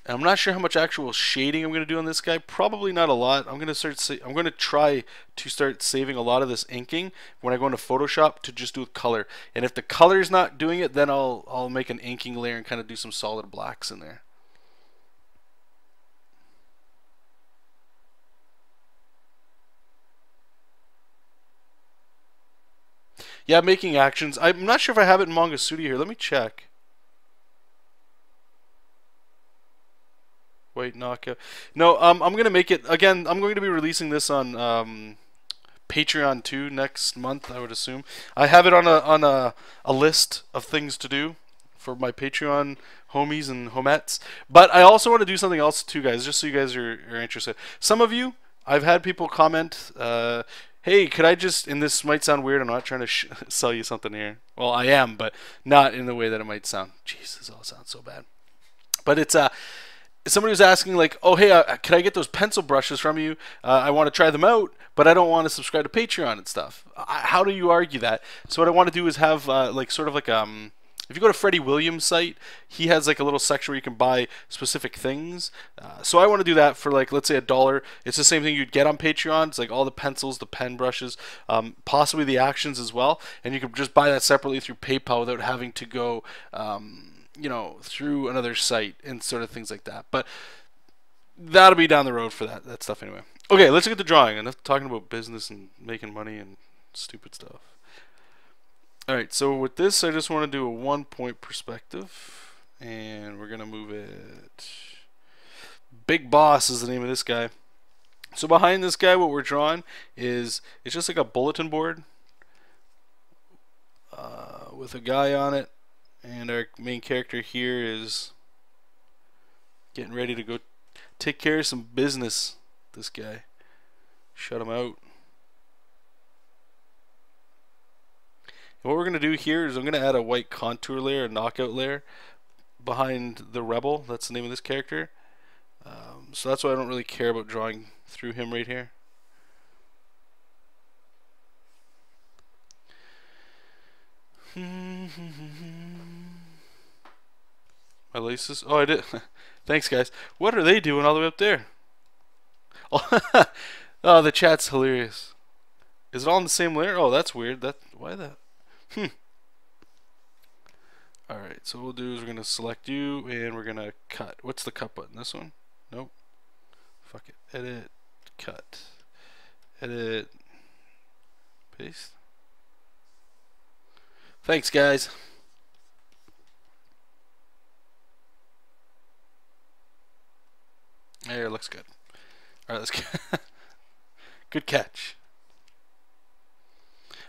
And I'm not sure how much actual shading I'm going to do on this guy. Probably not a lot. I'm going to try to start saving a lot of this inking when I go into Photoshop to just do with color. And if the color is not doing it, then I'll make an inking layer and kind of do some solid blacks in there. Yeah, making actions. I'm not sure if I have it in Manga Studio here. Let me check. Wait, knockout. No, I'm gonna make it again. I'm going to be releasing this on Patreon too next month, I would assume. I have it on a list of things to do for my Patreon homies and homettes. But I also want to do something else too, guys, just so you guys are interested. Some of you, I've had people comment, hey, could I just, and this might sound weird, I'm not trying to sell you something here. Well, I am, but not in the way that it might sound. Jeez, this all sounds so bad. But it's somebody was asking like, oh hey, can I get those pencil brushes from you? I want to try them out, but I don't want to subscribe to Patreon and stuff. How do you argue that? So what I want to do is have like sort of like if you go to Freddie Williams' site, he has like a little section where you can buy specific things. So I want to do that for like, let's say $1. It's the same thing you'd get on Patreon. It's like all the pencils, the pen brushes, possibly the actions as well, and you can just buy that separately through PayPal without having to go you know, through another site and sort of things like that. But that'll be down the road for that stuff anyway. Okay, let's look at the drawing. Enough talking about business and making money and stupid stuff. Alright, so with this, I just want to do a 1-point perspective. And we're going to move it. Big Boss is the name of this guy. So behind this guy, what we're drawing is, it's just like a bulletin board with a guy on it. And our main character here is getting ready to go take care of some business. This guy. Shut him out. And what we're going to do here is I'm going to add a white contour layer, a knockout layer, behind the rebel. That's the name of this character. So that's why I don't really care about drawing through him right here. My laces. Oh, I did. Thanks, guys. What are they doing all the way up there? Oh, the chat's hilarious. Is it all in the same layer? Oh, that's weird. Why that? Alright, so what we'll do is we're going to select you and we're going to cut. What's the cut button? This one? Nope. Fuck it. Edit. Cut. Edit. Paste. Thanks, guys. There, looks good. Alright, let's get good catch.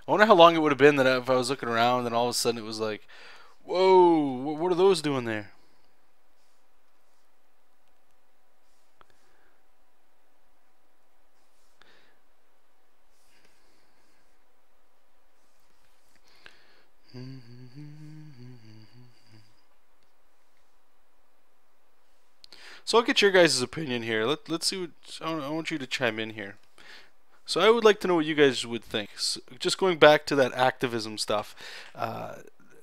I wonder how long it would have been that if I was looking around and all of a sudden it was like, whoa, what are those doing there? So I'll get your guys' opinion here. Let's see what I want you to chime in here. So I would like to know what you guys would think. So just going back to that activism stuff.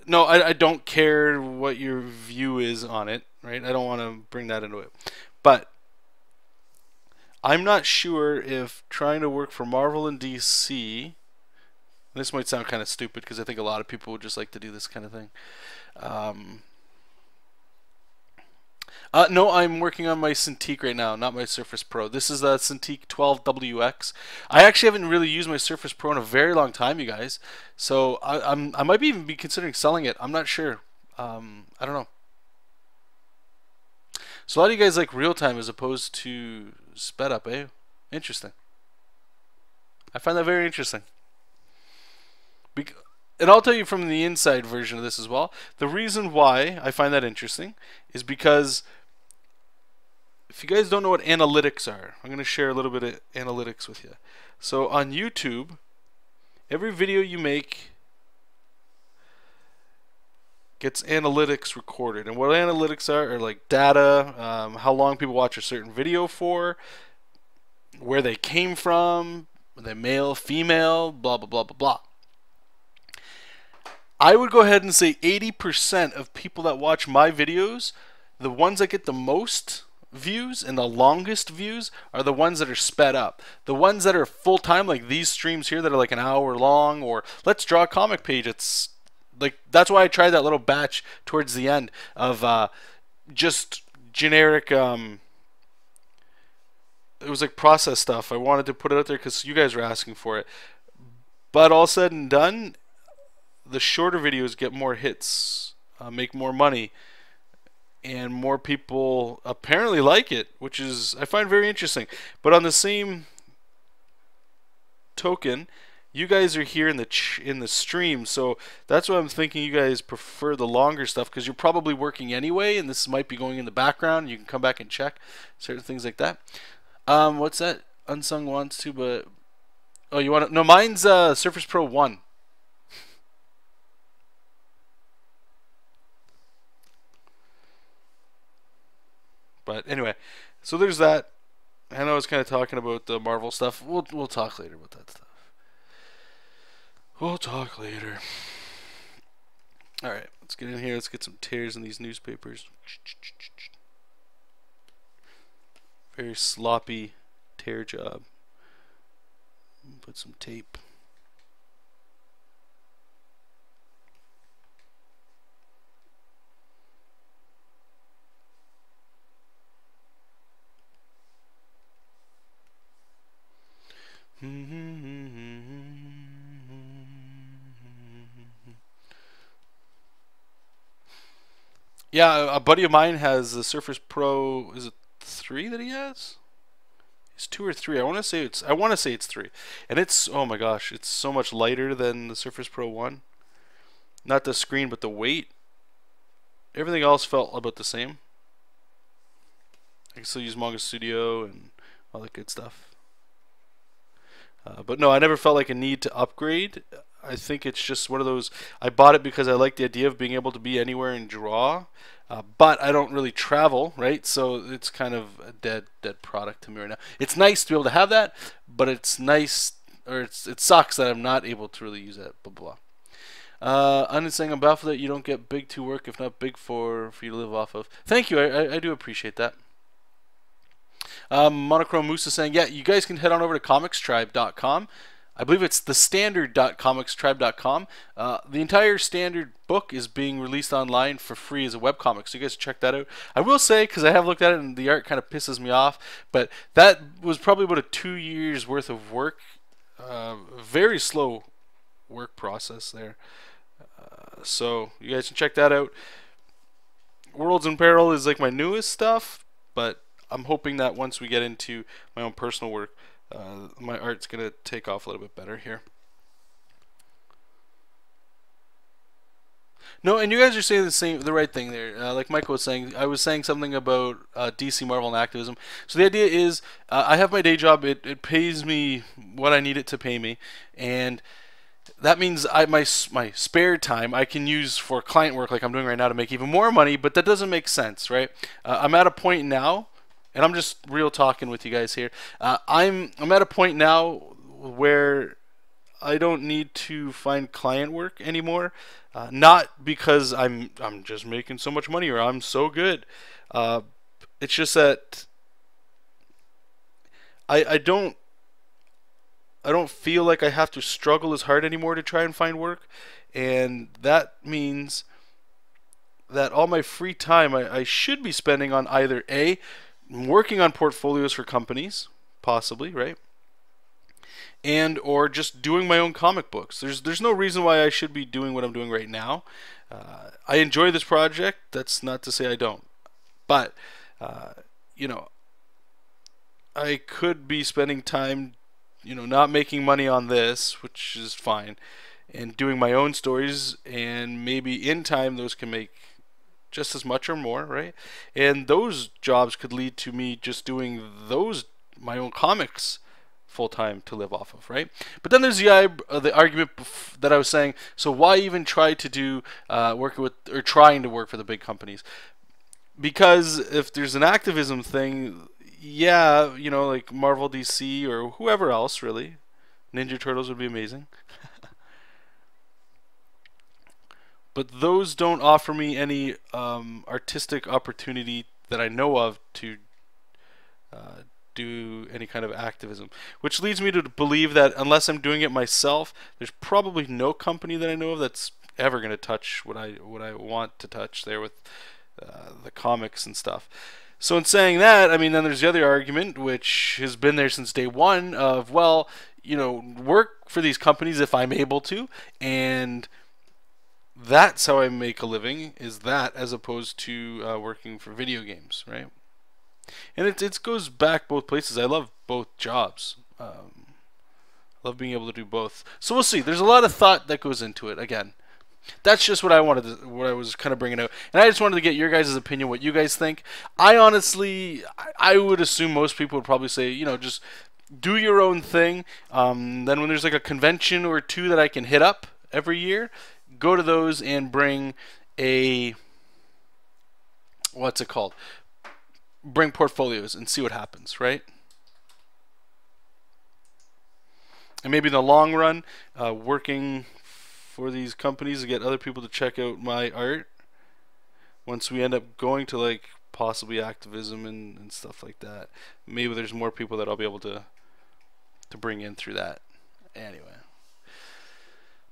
No, I don't care what your view is on it, right? I don't want to bring that into it. But I'm not sure if trying to work for Marvel and DC, this might sound kind of stupid because I think a lot of people would just like to do this kind of thing. No, I'm working on my Cintiq right now, not my Surface Pro. This is the Cintiq 12WX. I actually haven't really used my Surface Pro in a very long time, you guys. So I might even be considering selling it. I'm not sure. I don't know. So a lot of you guys like real time as opposed to sped up, eh? Interesting. I find that very interesting. And I'll tell you from the inside version of this as well. The reason why I find that interesting is because if you guys don't know what analytics are, I'm going to share a little bit of analytics with you. So on YouTube, every video you make gets analytics recorded. And what analytics are like data, how long people watch a certain video for, where they came from, are they male, female, blah, blah, blah, blah, blah. I would go ahead and say 80% of people that watch my videos, the ones that get the most views and the longest views are the ones that are sped up. The ones that are full time, like these streams here that are like an hour long, or let's draw a comic page. It's like, that's why I tried that little batch towards the end of just generic, it was like process stuff. I wanted to put it out there because you guys were asking for it. But all said and done, the shorter videos get more hits, make more money, and more people apparently like it, which is I find very interesting. But on the same token, you guys are here in the stream, so that's why I'm thinking you guys prefer the longer stuff, because you're probably working anyway, and this might be going in the background. You can come back and check certain things like that. What's that? Unsung wants to, but oh, you want to? No, mine's Surface Pro 1. But anyway, so there's that. I know I was kind of talking about the Marvel stuff. We'll talk later about that stuff. We'll talk later. Alright, let's get in here. Let's get some tears in these newspapers. Very sloppy tear job. Put some tape. Yeah, a buddy of mine has the Surface Pro. Is it 3 that he has? It's 2 or 3. I want to say it's 3, and it's, oh my gosh, it's so much lighter than the Surface Pro 1. Not the screen, but the weight. Everything else felt about the same. I can still use Manga Studio and all that good stuff. But no, I never felt like a need to upgrade. I think it's just one of those, I bought it because I like the idea of being able to be anywhere and draw, but I don't really travel, right? So it's kind of a dead product to me right now. It's nice to be able to have that, but it's nice, or it sucks that I'm not able to really use that, blah, blah. Onion saying, I'm baffled that you don't get big to work, if not big for you to live off of. Thank you, I do appreciate that. Monochrome Moose is saying, yeah, you guys can head on over to comicstribe.com. I believe it's the standard.comicstribe.com. The entire standard book is being released online for free as a webcomic, so you guys check that out. I will say, because I have looked at it and the art kind of pisses me off, but that was probably about a 2 years worth of work. Very slow work process there. So you guys can check that out. Worlds in Peril is like my newest stuff, but I'm hoping that once we get into my own personal work, my art's gonna take off a little bit better here. No, and you guys are saying the right thing there. Like Michael was saying, I was saying something about DC, Marvel, and activism. So the idea is, I have my day job. It pays me what I need it to pay me, and that means my spare time I can use for client work, like I'm doing right now, to make even more money. But that doesn't make sense, right? I'm at a point now. And I'm just real talking with you guys here. I'm at a point now where I don't need to find client work anymore. Not because I'm just making so much money or I'm so good. It's just that I don't feel like I have to struggle as hard anymore to try and find work, and that means that all my free time I should be spending on either A, working on portfolios for companies, possibly, right? And or just doing my own comic books. There's no reason why I should be doing what I'm doing right now. I enjoy this project. That's not to say I don't. But, you know, I could be spending time, you know, not making money on this, which is fine, and doing my own stories, and maybe in time those can make just as much or more, right? And those jobs could lead to me just doing my own comics full time to live off of, right? But then there's the argument that I was saying, so why even try to do trying to work for the big companies? Because if there's an activism thing, yeah, you know, like Marvel, DC, or whoever else, really, Ninja Turtles would be amazing. But those don't offer me any artistic opportunity that I know of to do any kind of activism. Which leads me to believe that unless I'm doing it myself, there's probably no company that I know of that's ever going to touch what I want to touch there with the comics and stuff. So in saying that, I mean, then there's the other argument, which has been there since day one, of, well, you know, work for these companies if I'm able to, and that's how I make a living, is that as opposed to working for video games, right? And it goes back both places. I love both jobs. Love being able to do both. So we'll see. There's a lot of thought that goes into it. Again, that's just what I wanted to, what I was kind of bringing out, and I just wanted to get your guys' opinion, what you guys think. I honestly, I would assume most people would probably say, just do your own thing. Then when there's like a convention or two that I can hit up every year, go to those and bring a, what's it called? Bring portfolios and see what happens, right? And maybe in the long run, working for these companies to get other people to check out my art, once we end up going to like possibly activism and stuff like that, maybe there's more people that I'll be able to bring in through that. Anyway,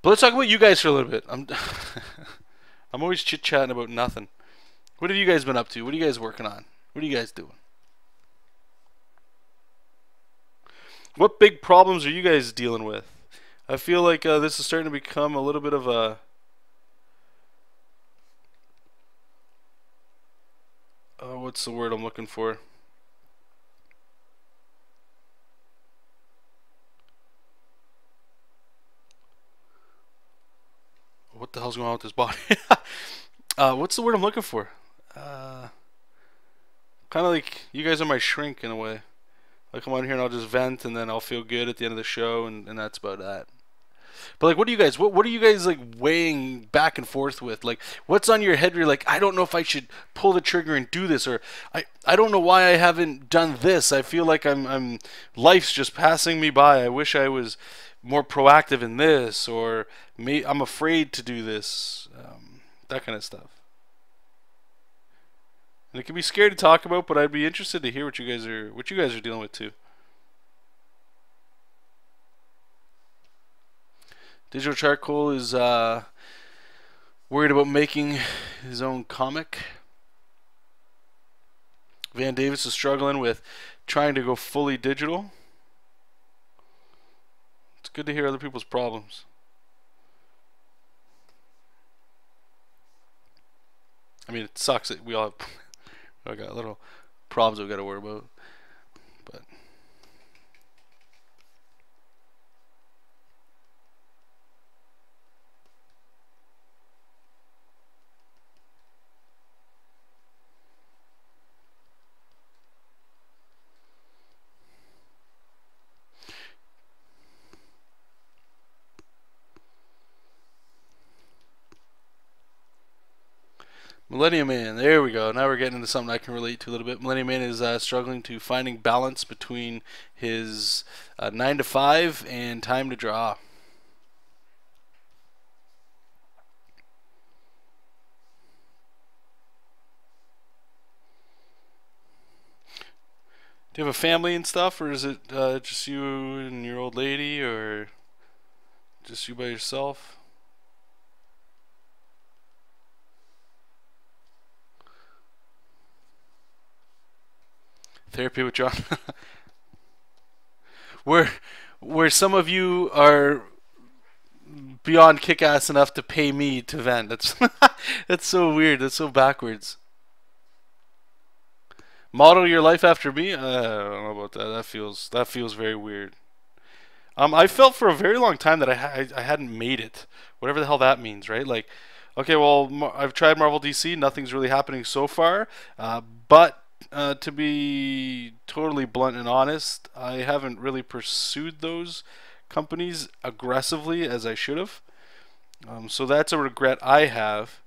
but let's talk about you guys for a little bit. I'm always chit-chatting about nothing. What have you guys been up to? What are you guys working on? What are you guys doing? What big problems are you guys dealing with? I feel like this is starting to become a little bit of a what's the word I'm looking for? What the hell's going on with this body? What's the word I'm looking for? Kind of like you guys are my shrink in a way. I'll come on here and I'll just vent, and then I'll feel good at the end of the show, and that's about that. But like, what do you guys, what are you guys like weighing back and forth with? Like, what's on your head where you're like, I don't know if I should pull the trigger and do this, or I don't know why I haven't done this. I feel like I'm life's just passing me by. I wish I was more proactive in this, or I'm afraid to do this. That kind of stuff. And it can be scary to talk about, but I'd be interested to hear what you guys are dealing with too. Digital Charcoal is worried about making his own comic. Van Davis is struggling with trying to go fully digital. It's good to hear other people's problems. I mean, it sucks that we all got little problems we've got to worry about. But Millennium Man, there we go. Now we're getting into something I can relate to a little bit. Millennium Man is struggling to finding balance between his 9 to 5 and time to draw. Do you have a family and stuff, or is it just you and your old lady, or just you by yourself? Therapy with John. where some of you are beyond kick-ass enough to pay me to vent. That's that's so weird. That's so backwards. Model your life after me? I don't know about that. That feels very weird. I felt for a very long time that I hadn't made it. Whatever the hell that means, right? Like, okay, well, I've tried Marvel DC. Nothing's really happening so far. But to be totally blunt and honest, I haven't really pursued those companies aggressively as I should have. So that's a regret I have.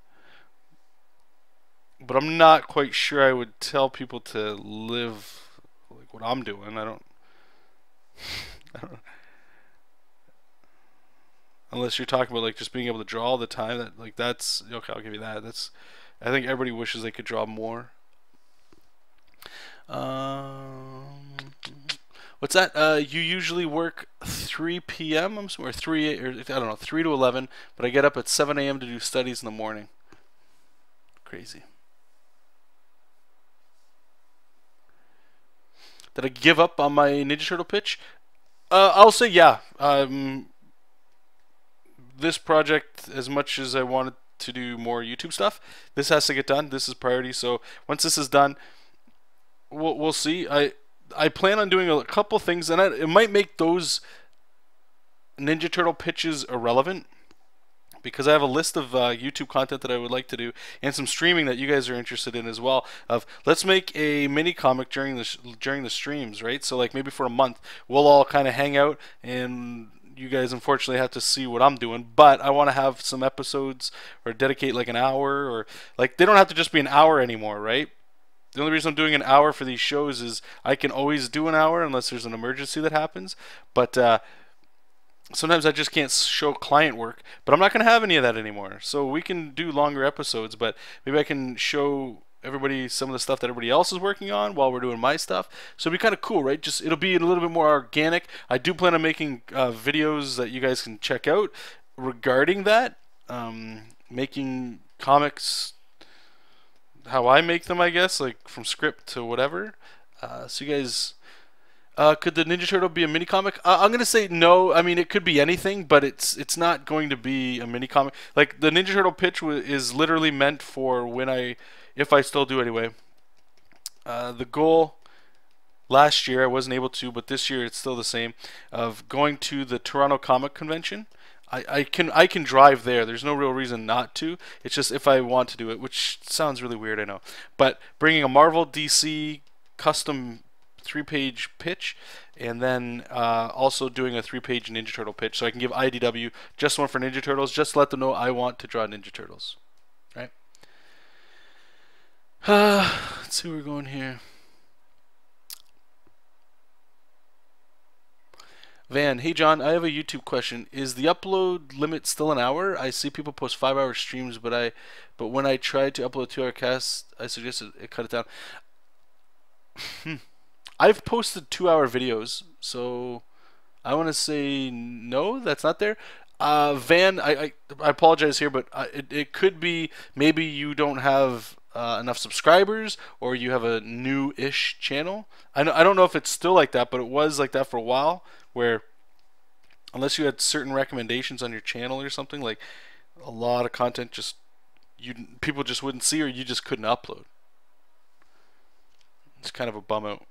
But I'm not quite sure I would tell people to live like what I'm doing. I don't unless you're talking about like just being able to draw all the time. That like that's okay. I'll give you that. I think everybody wishes they could draw more. What's that? You usually work 3 p.m. I'm somewhere 3 or I don't know 3 to 11, but I get up at 7 a.m. to do studies in the morning. Crazy. Did I give up on my Ninja Turtle pitch? I'll say yeah. This project, as much as I wanted to do more YouTube stuff. This has to get done. This is priority. So once this is done, we'll see. I plan on doing a couple things, and it might make those Ninja Turtle pitches irrelevant, because I have a list of YouTube content that I would like to do, and some streaming that you guys are interested in as well. Of let's make a mini comic during the streams, right? So like maybe for a month, we'll all kind of hang out, and you guys unfortunately have to see what I'm doing. But I want to have some episodes, or dedicate like an hour, or like they don't have to just be an hour anymore, right? The only reason I'm doing an hour for these shows is I can always do an hour unless there's an emergency that happens. But sometimes I just can't show client work, but I'm not going to have any of that anymore. So we can do longer episodes, but maybe I can show everybody some of the stuff that everybody else is working on while we're doing my stuff. So it'll be kind of cool, right? Just it'll be a little bit more organic. I do plan on making videos that you guys can check out regarding that, making comics how I make them, I guess, like from script to whatever. So you guys. Could the Ninja Turtle be a mini comic? I'm gonna say no. I mean, it could be anything, but it's not going to be a mini comic. Like the Ninja Turtle pitch is literally meant for if I still do anyway. The goal last year I wasn't able to, but this year it's still the same, of going to the Toronto Comic Convention. I can drive there. There's no real reason not to. It's just if I want to do it, which sounds really weird, I know. But bringing a Marvel DC custom 3-page pitch, and then also doing a 3-page Ninja Turtle pitch, so I can give IDW just one for Ninja Turtles, just to let them know I want to draw Ninja Turtles, right? Let's see where we're going here. Van, hey John, I have a YouTube question. Is the upload limit still an hour? I see people post 5-hour streams, but when I tried to upload a 2-hour cast, I suggested it cut it down. I've posted 2-hour videos, so I want to say no, that's not there. Van, I apologize here, but it could be maybe you don't have enough subscribers, or you have a new-ish channel. I don't know if it's still like that, but it was like that for a while, where unless you had certain recommendations on your channel or something, like a lot of content people just wouldn't see, or you just couldn't upload. It's kind of a bum out.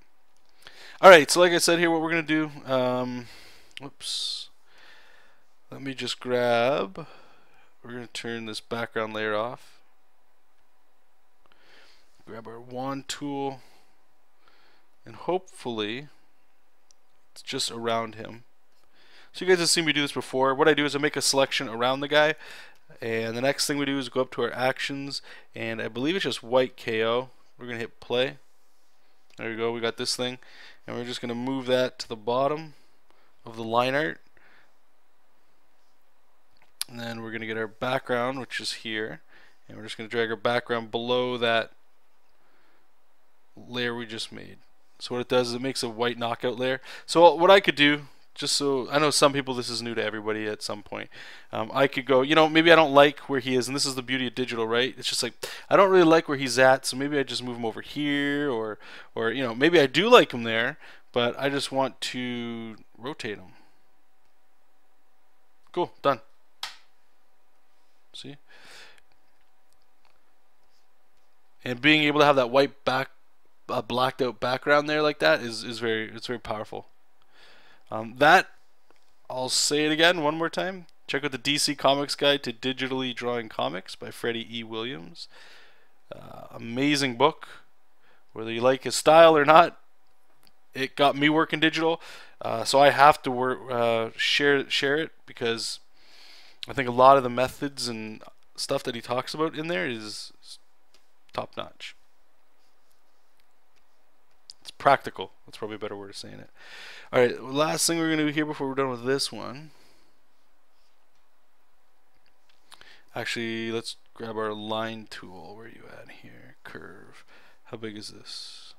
Alright, so like I said here, what we're going to do, whoops, let me just we're going to turn this background layer off, grab our wand tool, and hopefully it's just around him. So you guys have seen me do this before. What I do is I make a selection around the guy, and the next thing we do is go up to our actions, and I believe it's just white KO. We're going to hit play. There we go, we got this thing. And we're just going to move that to the bottom of the line art. And then we're going to get our background, which is here. And we're just going to drag our background below that layer we just made. So what it does is it makes a white knockout layer. So what I could do, just so I know some people, this is new to everybody at some point, I could go, maybe I don't like where he is, and this is the beauty of digital, right? It's just like I don't really like where he's at, so maybe I just move him over here, or maybe I do like him there, but I just want to rotate him. Cool, done. See? And being able to have that white blacked out background there like that is very powerful. That, I'll say it again one more time. Check out the DC Comics Guide to Digitally Drawing Comics by Freddie E. Williams. Amazing book. Whether you like his style or not, it got me working digital. So I have to share it, because I think a lot of the methods and stuff that he talks about in there is top notch. It's practical. That's probably a better word of saying it. Alright, last thing we're going to do here before we're done with this one. Actually, let's grab our line tool. Where are you at here? Curve. How big is this?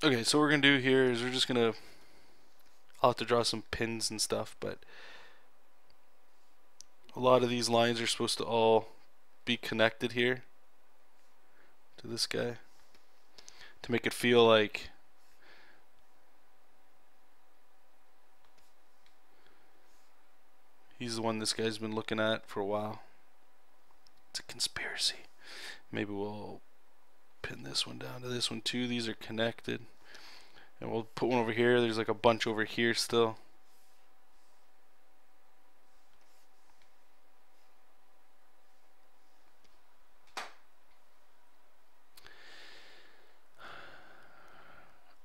Okay, so what we're going to do here is we're just going to, I'll have to draw some pins and stuff, but a lot of these lines are supposed to all be connected here to this guy to make it feel like He's the one this guy's been looking at for a while. It's a conspiracy. Maybe we'll pin this one down to this one too. These are connected. And we'll put one over here. There's like a bunch over here still.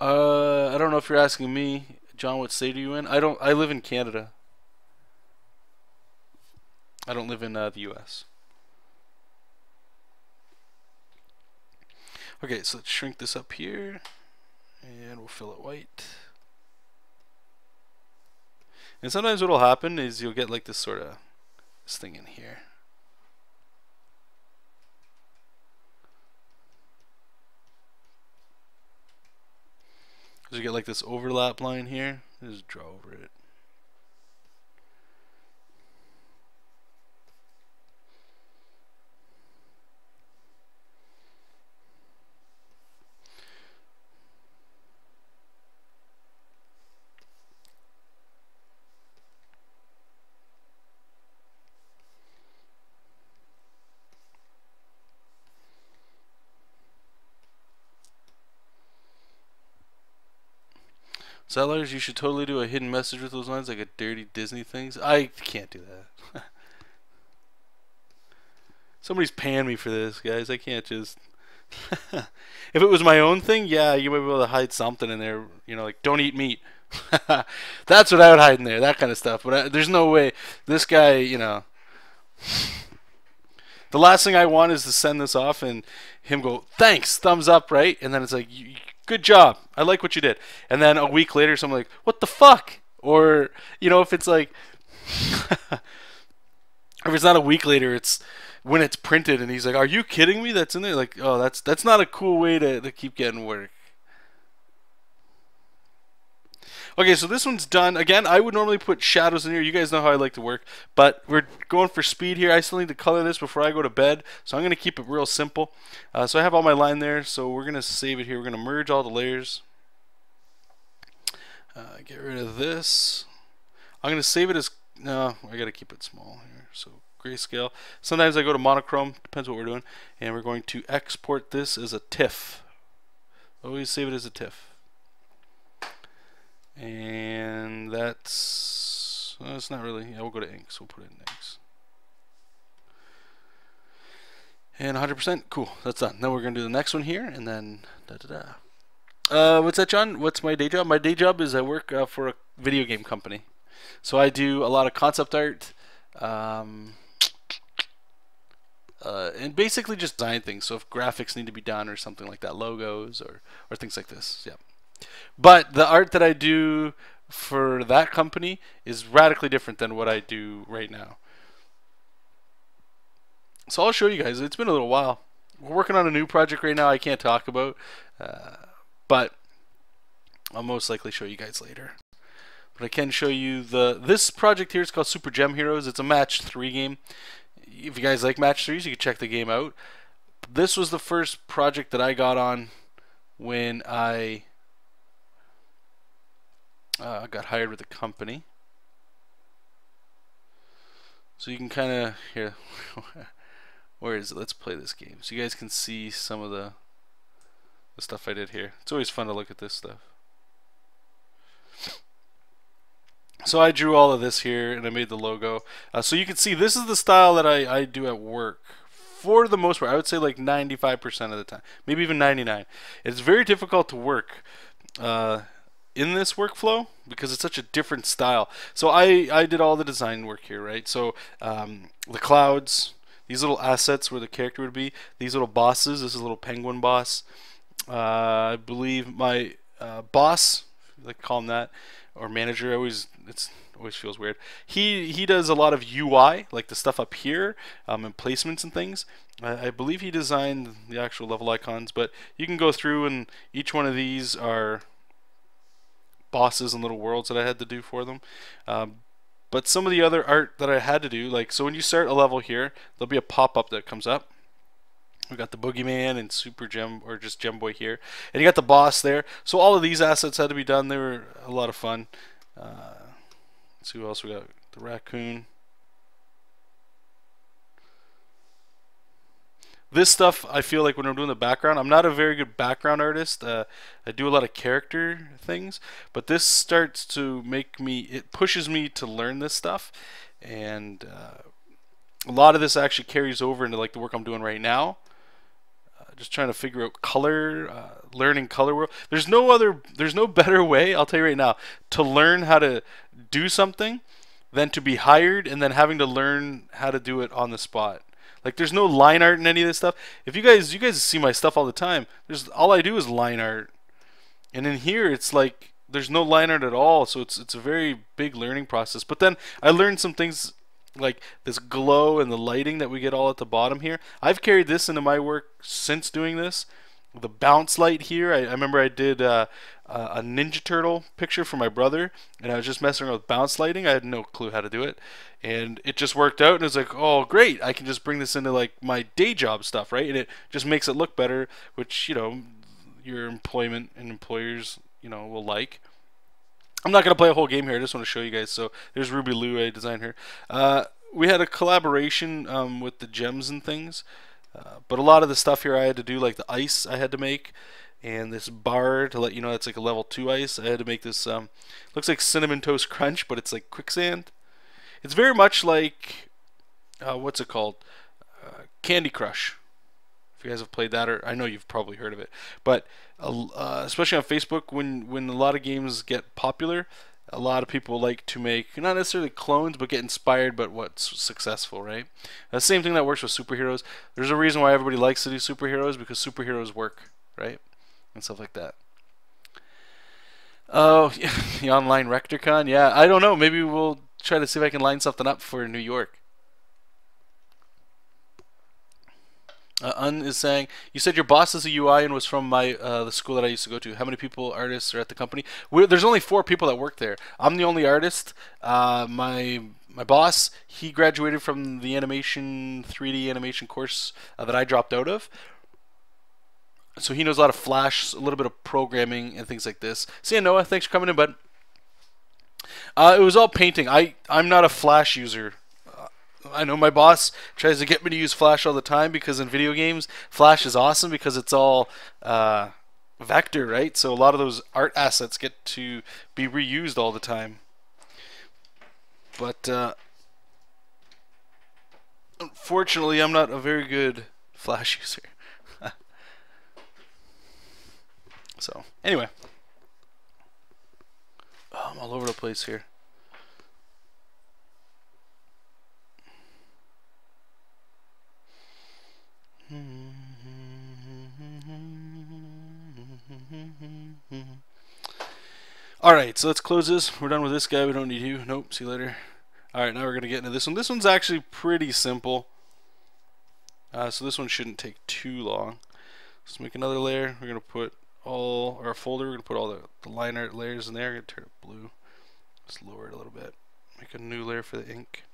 I don't know if you're asking me, John, what state are you in? I live in Canada. I don't live in the US. Okay, so let's shrink this up here, and we'll fill it white. And sometimes what will happen is you'll get like this sort of this thing in here. So you get like this overlap line here. Just draw over it. Sellers, you should totally do a hidden message with those lines, like a dirty Disney things. I can't do that. Somebody's paying me for this, guys. I can't just... If it was my own thing, yeah, you might be able to hide something in there. You know, like, don't eat meat. That's what I would hide in there, that kind of stuff. But there's no way. This guy, you know... The last thing I want is to send this off and him go, thanks, thumbs up, right? And then it's like, good job. I like what you did. And then a week later, someone like, what the fuck? Or, you know, if it's like, if it's not a week later, it's when it's printed and he's like, are you kidding me? That's in there? Like, oh, that's not a cool way to keep getting work. Okay, so this one's done. Again, I would normally put shadows in here. You guys know how I like to work. But we're going for speed here. I still need to color this before I go to bed. So I'm going to keep it real simple. So I have all my line there. So we're going to save it here. We're going to merge all the layers. Get rid of this. I'm going to save it as... No, I got to keep it small here. So grayscale. Sometimes I go to monochrome. Depends what we're doing. And we're going to export this as a TIFF. Always save it as a TIFF. And that's not really, yeah, we'll go to inks. We'll put it in inks. And 100%, cool, that's done. Then we're going to do the next one here, and then what's that, John? What's my day job? My day job is I work for a video game company. So I do a lot of concept art, and basically just design things. So if graphics need to be done or something like that, logos or things like this, yeah. But the art that I do for that company is radically different than what I do right now. So I'll show you guys. It's been a little while. We're working on a new project right now I can't talk about. But I'll most likely show you guys later. But I can show you this project here is called Super Gem Heroes. It's a match 3 game. If you guys like match 3s, you can check the game out. This was the first project that I got on when I got hired with the company. So you can kind of here. Where is it? Let's play this game so you guys can see some of the stuff I did here. It's always fun to look at this stuff. So I drew all of this here and I made the logo. So you can see this is the style that I do at work. For the most part, I would say like 95% of the time, maybe even 99%. It's very difficult to work in this workflow because it's such a different style. So I did all the design work here, right? So the clouds, these little assets where the character would be, these little bosses, this is a little penguin boss. I believe my boss, like call him that, or manager, it always feels weird. He does a lot of UI, like the stuff up here, and placements and things. I believe he designed the actual level icons, but you can go through and each one of these are bosses and little worlds that I had to do for them. But some of the other art that I had to do, like, so when you start a level here, there'll be a pop-up that comes up. We got the Boogeyman and Super Gem, or just Gem Boy here, and you got the boss there. So all of these assets had to be done. They were a lot of fun. Let's see who else we got. The raccoon. This stuff, I feel like when I'm doing the background, I'm not a very good background artist. I do a lot of character things, but this starts to make me, it pushes me to learn this stuff. And a lot of this actually carries over into like the work I'm doing right now. Just trying to figure out color, learning color world. There's no better way, I'll tell you right now, to learn how to do something than to be hired and then having to learn how to do it on the spot. Like there's no line art in any of this stuff. If you guys see my stuff all the time. There's all I do is line art. And in here it's like there's no line art at all, so it's a very big learning process. But then I learned some things like this glow and the lighting that we get all at the bottom here. I've carried this into my work since doing this. The bounce light here, I remember I did a Ninja Turtle picture for my brother, and I was just messing around with bounce lighting. I had no clue how to do it, and it just worked out. And it was like, oh great, I can just bring this into like my day job stuff, right? And it just makes it look better, which, you know, your employment and employers, you know, will like. I'm not going to play a whole game here. I just want to show you guys. So there's Ruby Lou, I designed her. We had a collaboration with the gems and things. But a lot of the stuff here I had to do, like the ice I had to make. And this bar to let you know it's like a level 2 ice. I had to make this, looks like Cinnamon Toast Crunch, but it's like quicksand. It's very much like, what's it called? Candy Crush. If you guys have played that, or I know you've probably heard of it, but especially on Facebook, when a lot of games get popular, a lot of people like to make not necessarily clones, but get inspired by what's successful, right? The same thing that works with superheroes. There's a reason why everybody likes to do superheroes, because superheroes work, right, and stuff like that. Oh, the online RectorCon, yeah. I don't know. Maybe we'll try to see if I can line something up for New York. Un is saying, you said your boss is a UI and was from my the school that I used to go to. How many people, artists, are at the company? There's only 4 people that work there. I'm the only artist. My boss, he graduated from the 3D animation course that I dropped out of. So he knows a lot of Flash, a little bit of programming and things like this. See ya, Noah. Thanks for coming in, bud. It was all painting. I'm not a Flash user. I know my boss tries to get me to use Flash all the time because in video games, Flash is awesome because it's all vector, right? So a lot of those art assets get to be reused all the time. But unfortunately, I'm not a very good Flash user. So anyway, I'm all over the place here. Alright, so let's close this. We're done with this guy. We don't need you. Nope, see you later. Alright, now we're going to get into this one. This one's actually pretty simple. So this one shouldn't take too long. Let's make another layer. We're going to put all, or a folder, we're going to put all the line art layers in there. We're going to turn it blue. Just lower it a little bit. Make a new layer for the ink.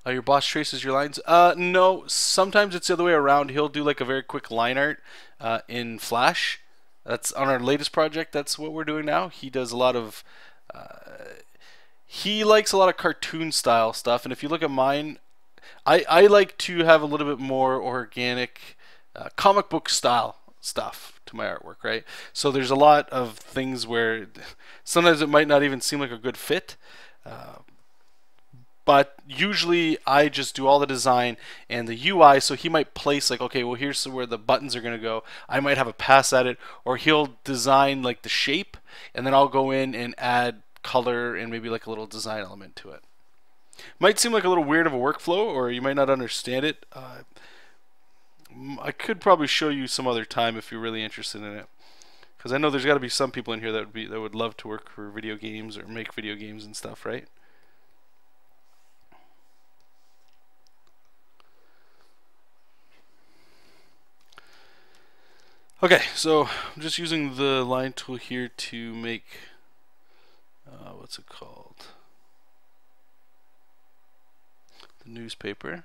Your boss traces your lines? No, sometimes it's the other way around. He'll do like a very quick line art in Flash. That's on our latest project. That's what we're doing now. He does a lot of he likes a lot of cartoon style stuff, and if you look at mine, I like to have a little bit more organic comic book style stuff to my artwork, right? So there's a lot of things where sometimes it might not even seem like a good fit. But usually I just do all the design and the UI, so he might place like, okay, well here's where the buttons are going to go. I might have a pass at it, or he'll design like the shape, and then I'll go in and add color and maybe like a little design element to it. Might seem like a little weird of a workflow, or you might not understand it. I could probably show you some other time if you're really interested in it, because I know there's got to be some people in here that would love to work for video games or make video games and stuff, right? Okay, so I'm just using the line tool here to make, what's it called? The newspaper.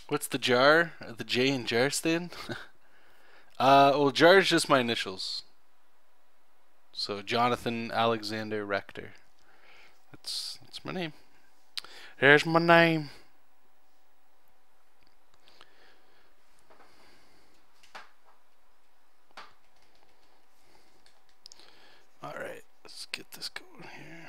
What's the jar? The J in jar stand? Well, jar is just my initials. So Jonathan Alexander Rector. That's my name. There's my name. Alright, let's get this going here.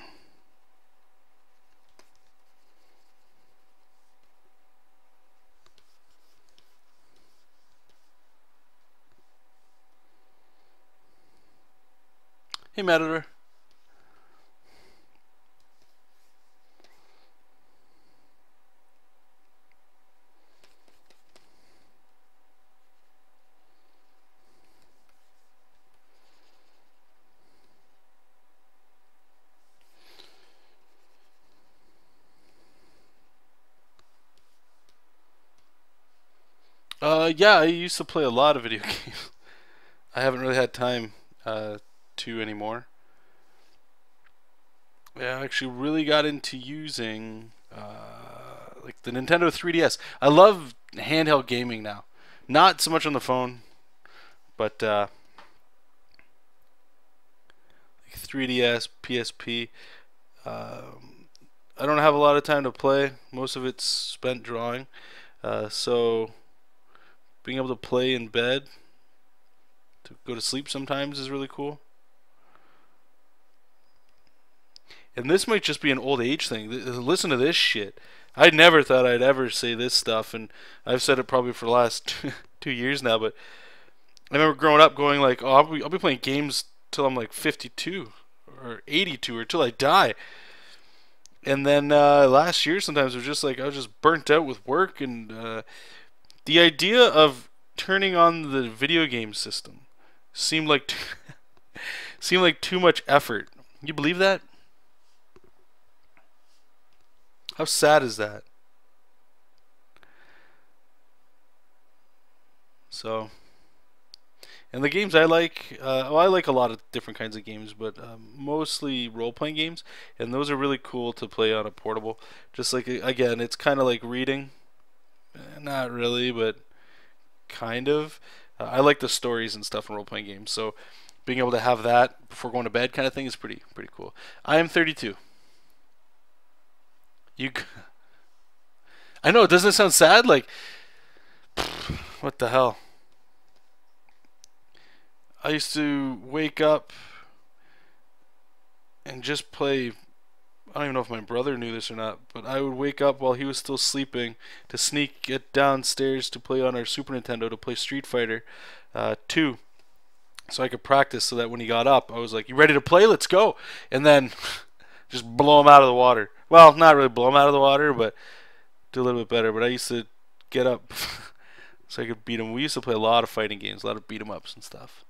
Hey, Matador. Yeah, I used to play a lot of video games. I haven't really had time to anymore. Yeah, I actually really got into using like the Nintendo 3DS. I love handheld gaming now. Not so much on the phone, but like 3DS, PSP. I don't have a lot of time to play. Most of it's spent drawing. So being able to play in bed, to go to sleep sometimes is really cool. And this might just be an old age thing. Listen to this shit. I never thought I'd ever say this stuff, and I've said it probably for the last 2 years now, but I remember growing up going like, oh, I'll be playing games till I'm like 52 or 82 or till I die. And then last year sometimes it was just like I was just burnt out with work, and the idea of turning on the video game system seemed like seemed like too much effort. You believe that? How sad is that? So, and the games I like, well, I like a lot of different kinds of games, but mostly role-playing games, and those are really cool to play on a portable. Just like, again, it's kind of like reading. Not really, but kind of. I like the stories and stuff in role-playing games, so being able to have that before going to bed kind of thing is pretty cool. I am 32. You, I know, doesn't it sound sad? Like, what the hell? I used to wake up and just play. I don't even know if my brother knew this or not, but I would wake up while he was still sleeping to sneak it downstairs to play on our Super Nintendo to play Street Fighter 2, so I could practice. So that when he got up, I was like, "You ready to play? Let's go!" And then just blow him out of the water. Well, not really blow him out of the water, but do a little bit better. But I used to get up so I could beat him. We used to play a lot of fighting games, a lot of beat 'em ups and stuff.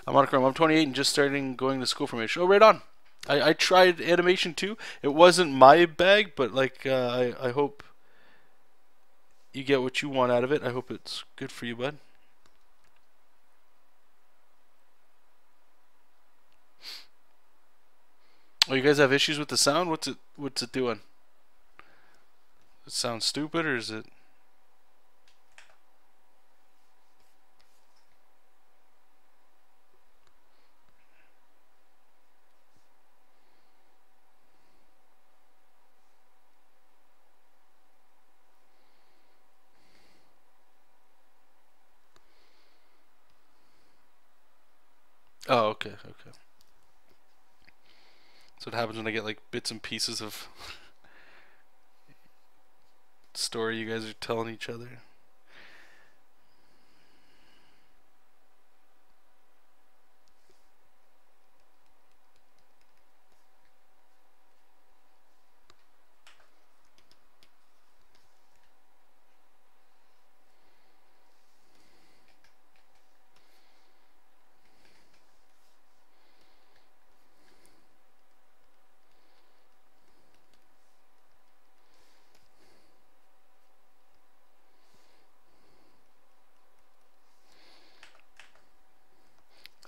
I'm Monochrome. I'm 28 and just starting going to school for animation. Oh, right on. I tried animation too. It wasn't my bag, but like I hope you get what you want out of it. I hope it's good for you, bud. Oh, you guys have issues with the sound? What's it doing? Does it sound stupid, or is it? Oh, okay. So what happens when I get like bits and pieces of story you guys are telling each other.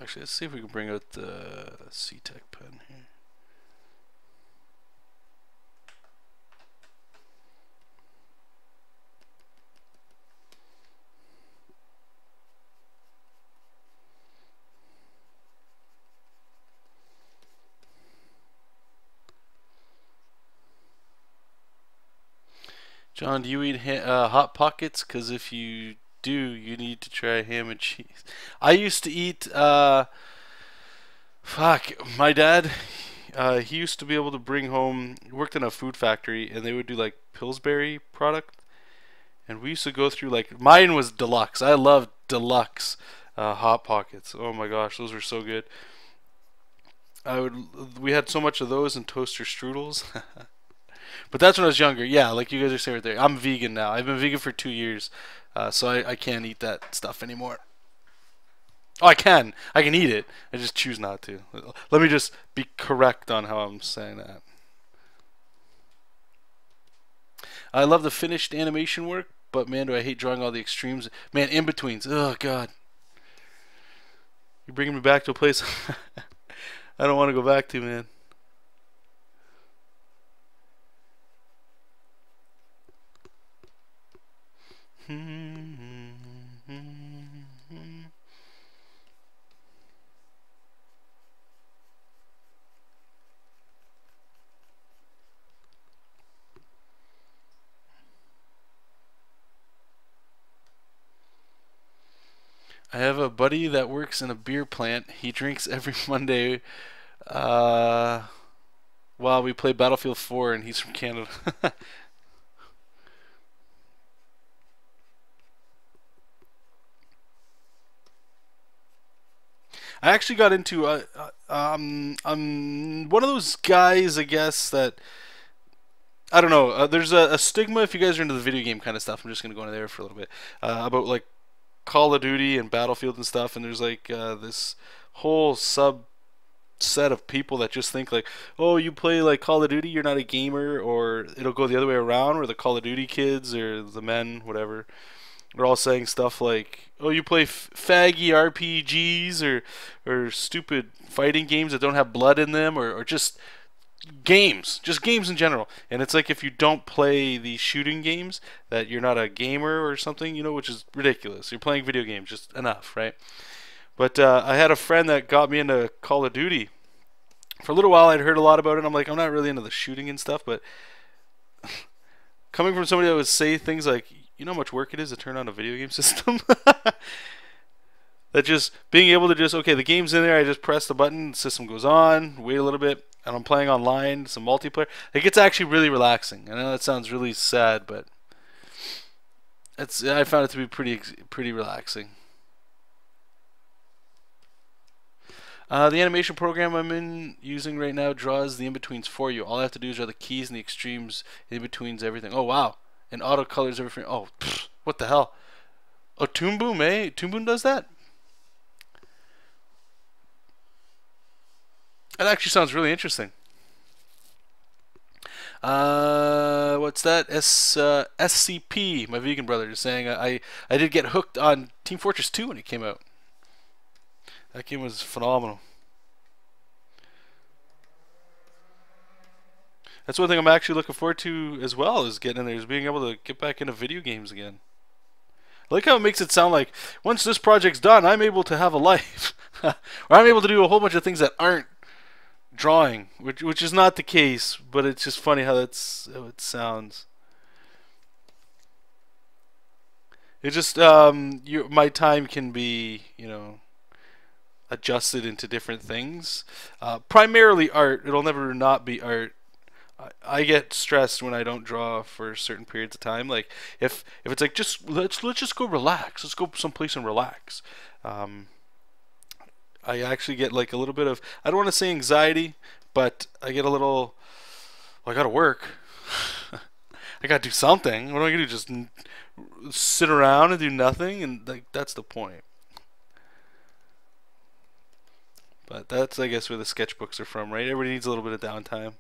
Actually, let's see if we can bring out the C-Tech pen here. John, do you eat Hot Pockets? Because if you do, you need to try ham and cheese. I used to eat, fuck, my dad, he used to be able to bring home, he worked in a food factory, and they would do like Pillsbury product. And we used to go through, like, mine was deluxe. I loved deluxe Hot Pockets. Oh my gosh, those were so good. We had so much of those and toaster strudels. But that's when I was younger. Yeah, like you guys are saying right there. I'm vegan now. I've been vegan for 2 years, so I can't eat that stuff anymore. Oh, I can. I can eat it. I just choose not to. Let me just be correct on how I'm saying that. I love the finished animation work, but man, do I hate drawing all the extremes. Man, in-betweens. Oh, God. You're bringing me back to a place I don't want to go back to, man. I have a buddy that works in a beer plant. He drinks every Monday while we play Battlefield 4, and he's from Canada. I actually got into I'm one of those guys, I guess, that I don't know. There's a stigma if you guys are into the video game kind of stuff. I'm just gonna go into there for a little bit about like Call of Duty and Battlefield and stuff. And there's like this whole subset of people that just think like, oh, you play like Call of Duty, you're not a gamer, or it'll go the other way around, where the Call of Duty kids or the men, whatever, they're all saying stuff like, "Oh, you play faggy RPGs or stupid fighting games that don't have blood in them, or just games in general." And it's like if you don't play these shooting games, that you're not a gamer or something, you know, which is ridiculous. You're playing video games, just enough, right? But I had a friend that got me into Call of Duty. For a little while, I'd heard a lot about it. And I'm like, I'm not really into the shooting and stuff, but coming from somebody that would say things like, you know how much work it is to turn on a video game system? That just being able to just, okay, the game's in there, I just press the button, the system goes on, wait a little bit, and I'm playing online, some multiplayer. It gets actually really relaxing. I know that sounds really sad, but I found it to be pretty relaxing. The animation program I'm using right now draws the in-betweens for you. All I have to do is draw the keys and the extremes, in-betweens, everything. Oh, wow. And auto colors every frame. Oh, pfft, what the hell? Oh, Toon Boom, eh? Toon Boom does that? That actually sounds really interesting. What's that? SCP, my vegan brother, is saying I did get hooked on Team Fortress 2 when it came out. That game was phenomenal. That's one thing I'm actually looking forward to as well, is getting in there, is being able to get back into video games again. I like how it makes it sound like once this project's done, I'm able to have a life. Or I'm able to do a whole bunch of things that aren't drawing, which is not the case, but it's just funny how it sounds. It just my time can be, you know, adjusted into different things. Primarily art. It'll never not be art. I get stressed when I don't draw for certain periods of time. Like if it's like just let's just go relax. Let's go someplace and relax. I actually get like a little bit of, I don't want to say anxiety, but I get a little, well, I gotta work. I gotta do something. What am I gonna do? Just sit around and do nothing? And like that's the point. But that's, I guess, where the sketchbooks are from, right? Everybody needs a little bit of downtime.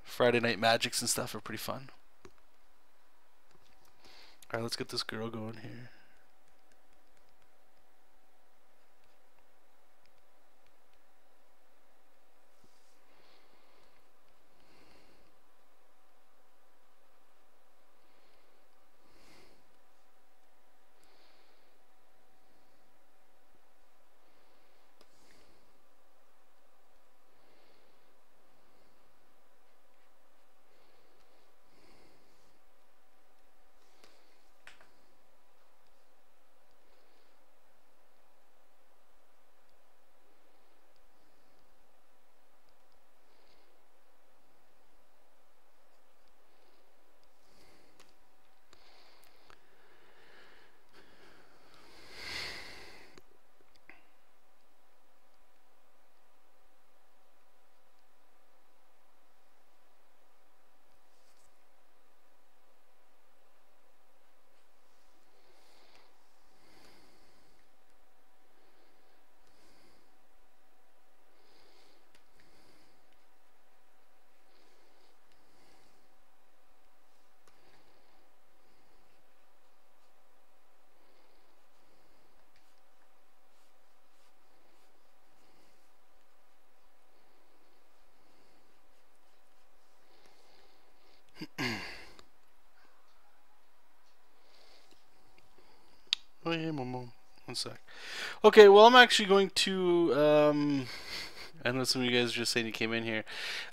Friday night magics and stuff are pretty fun. Alright, let's get this girl going here. One sec. Okay, well, I'm actually going to, I know some of you guys just saying you came in here.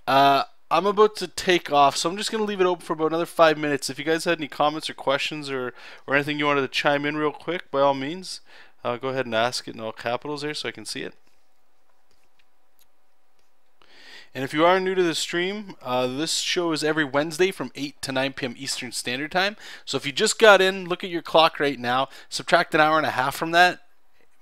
I'm about to take off, so I'm just going to leave it open for about another 5 minutes. If you guys had any comments or questions or anything you wanted to chime in real quick, by all means, go ahead and ask it in all capitals there so I can see it. And if you are new to the stream, this show is every Wednesday from 8 to 9 p.m. Eastern Standard Time. So if you just got in, look at your clock right now, subtract an hour and a half from that,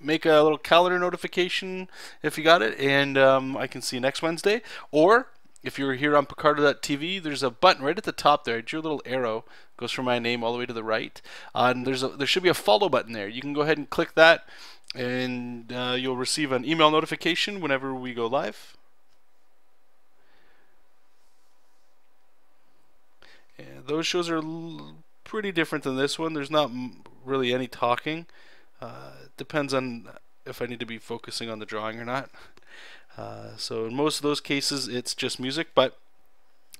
make a little calendar notification if you got it, and I can see you next Wednesday. Or if you're here on Picarto.tv, there's a button right at the top there. I drew a little arrow, goes from my name all the way to the right, and there should be a follow button there. You can go ahead and click that, and you'll receive an email notification whenever we go live. Yeah, those shows are pretty different than this one. There's not really any talking. It depends on if I need to be focusing on the drawing or not. So in most of those cases, it's just music, but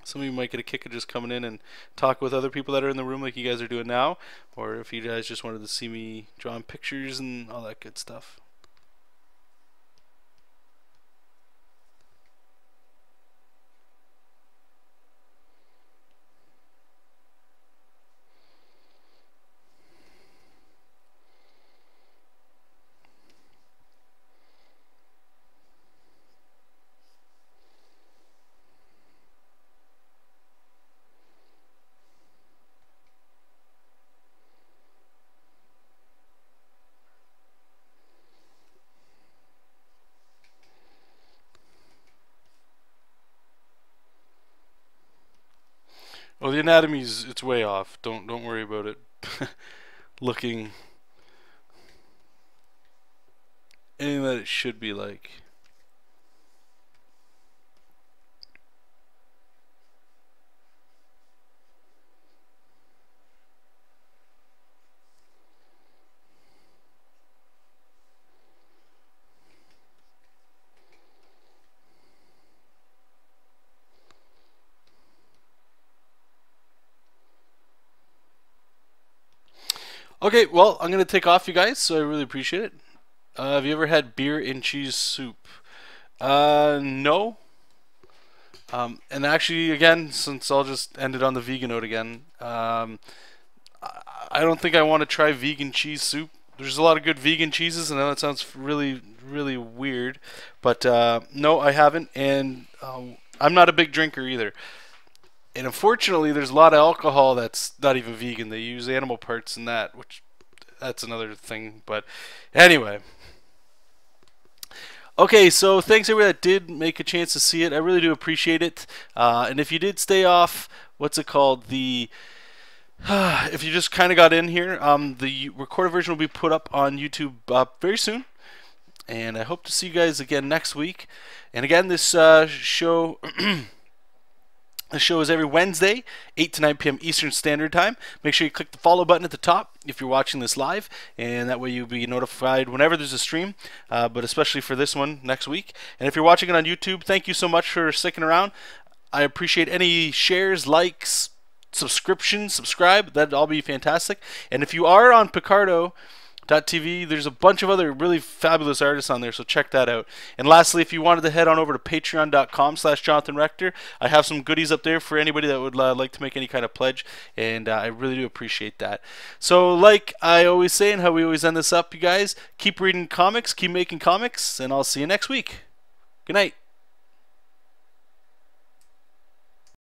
some of you might get a kick of just coming in and talk with other people that are in the room like you guys are doing now, or if you guys just wanted to see me drawing pictures and all that good stuff. Well, the anatomy's it's way off. Don't worry about it. Looking anything that it should be like. Okay, well, I'm going to take off, you guys, so I really appreciate it. Have you ever had beer and cheese soup? No. And actually, again, since I'll just end it on the vegan note again, I don't think I want to try vegan cheese soup. There's a lot of good vegan cheeses, and I know that sounds really, really weird, but no, I haven't, and I'm not a big drinker either. And unfortunately, there's a lot of alcohol that's not even vegan. They use animal parts in that, which that's another thing. But anyway. Okay, so thanks everybody that did make a chance to see it. I really do appreciate it. And if you did stay off, what's it called? If you just kind of got in here, the recorded version will be put up on YouTube very soon. And I hope to see you guys again next week. And again, this show... The show is every Wednesday, 8 to 9 p.m. Eastern Standard Time. Make sure you click the follow button at the top if you're watching this live, and that way you'll be notified whenever there's a stream, but especially for this one next week. And if you're watching it on YouTube, thank you so much for sticking around. I appreciate any shares, likes, subscribe. That'd all be fantastic. And if you are on Picarto.tv, there's a bunch of other really fabulous artists on there, so check that out. And lastly, if you wanted to head on over to patreon.com/JonathanRector, I have some goodies up there for anybody that would like to make any kind of pledge, and I really do appreciate that. So like I always say and how we always end this up, you guys, keep reading comics, keep making comics, and I'll see you next week. Good night.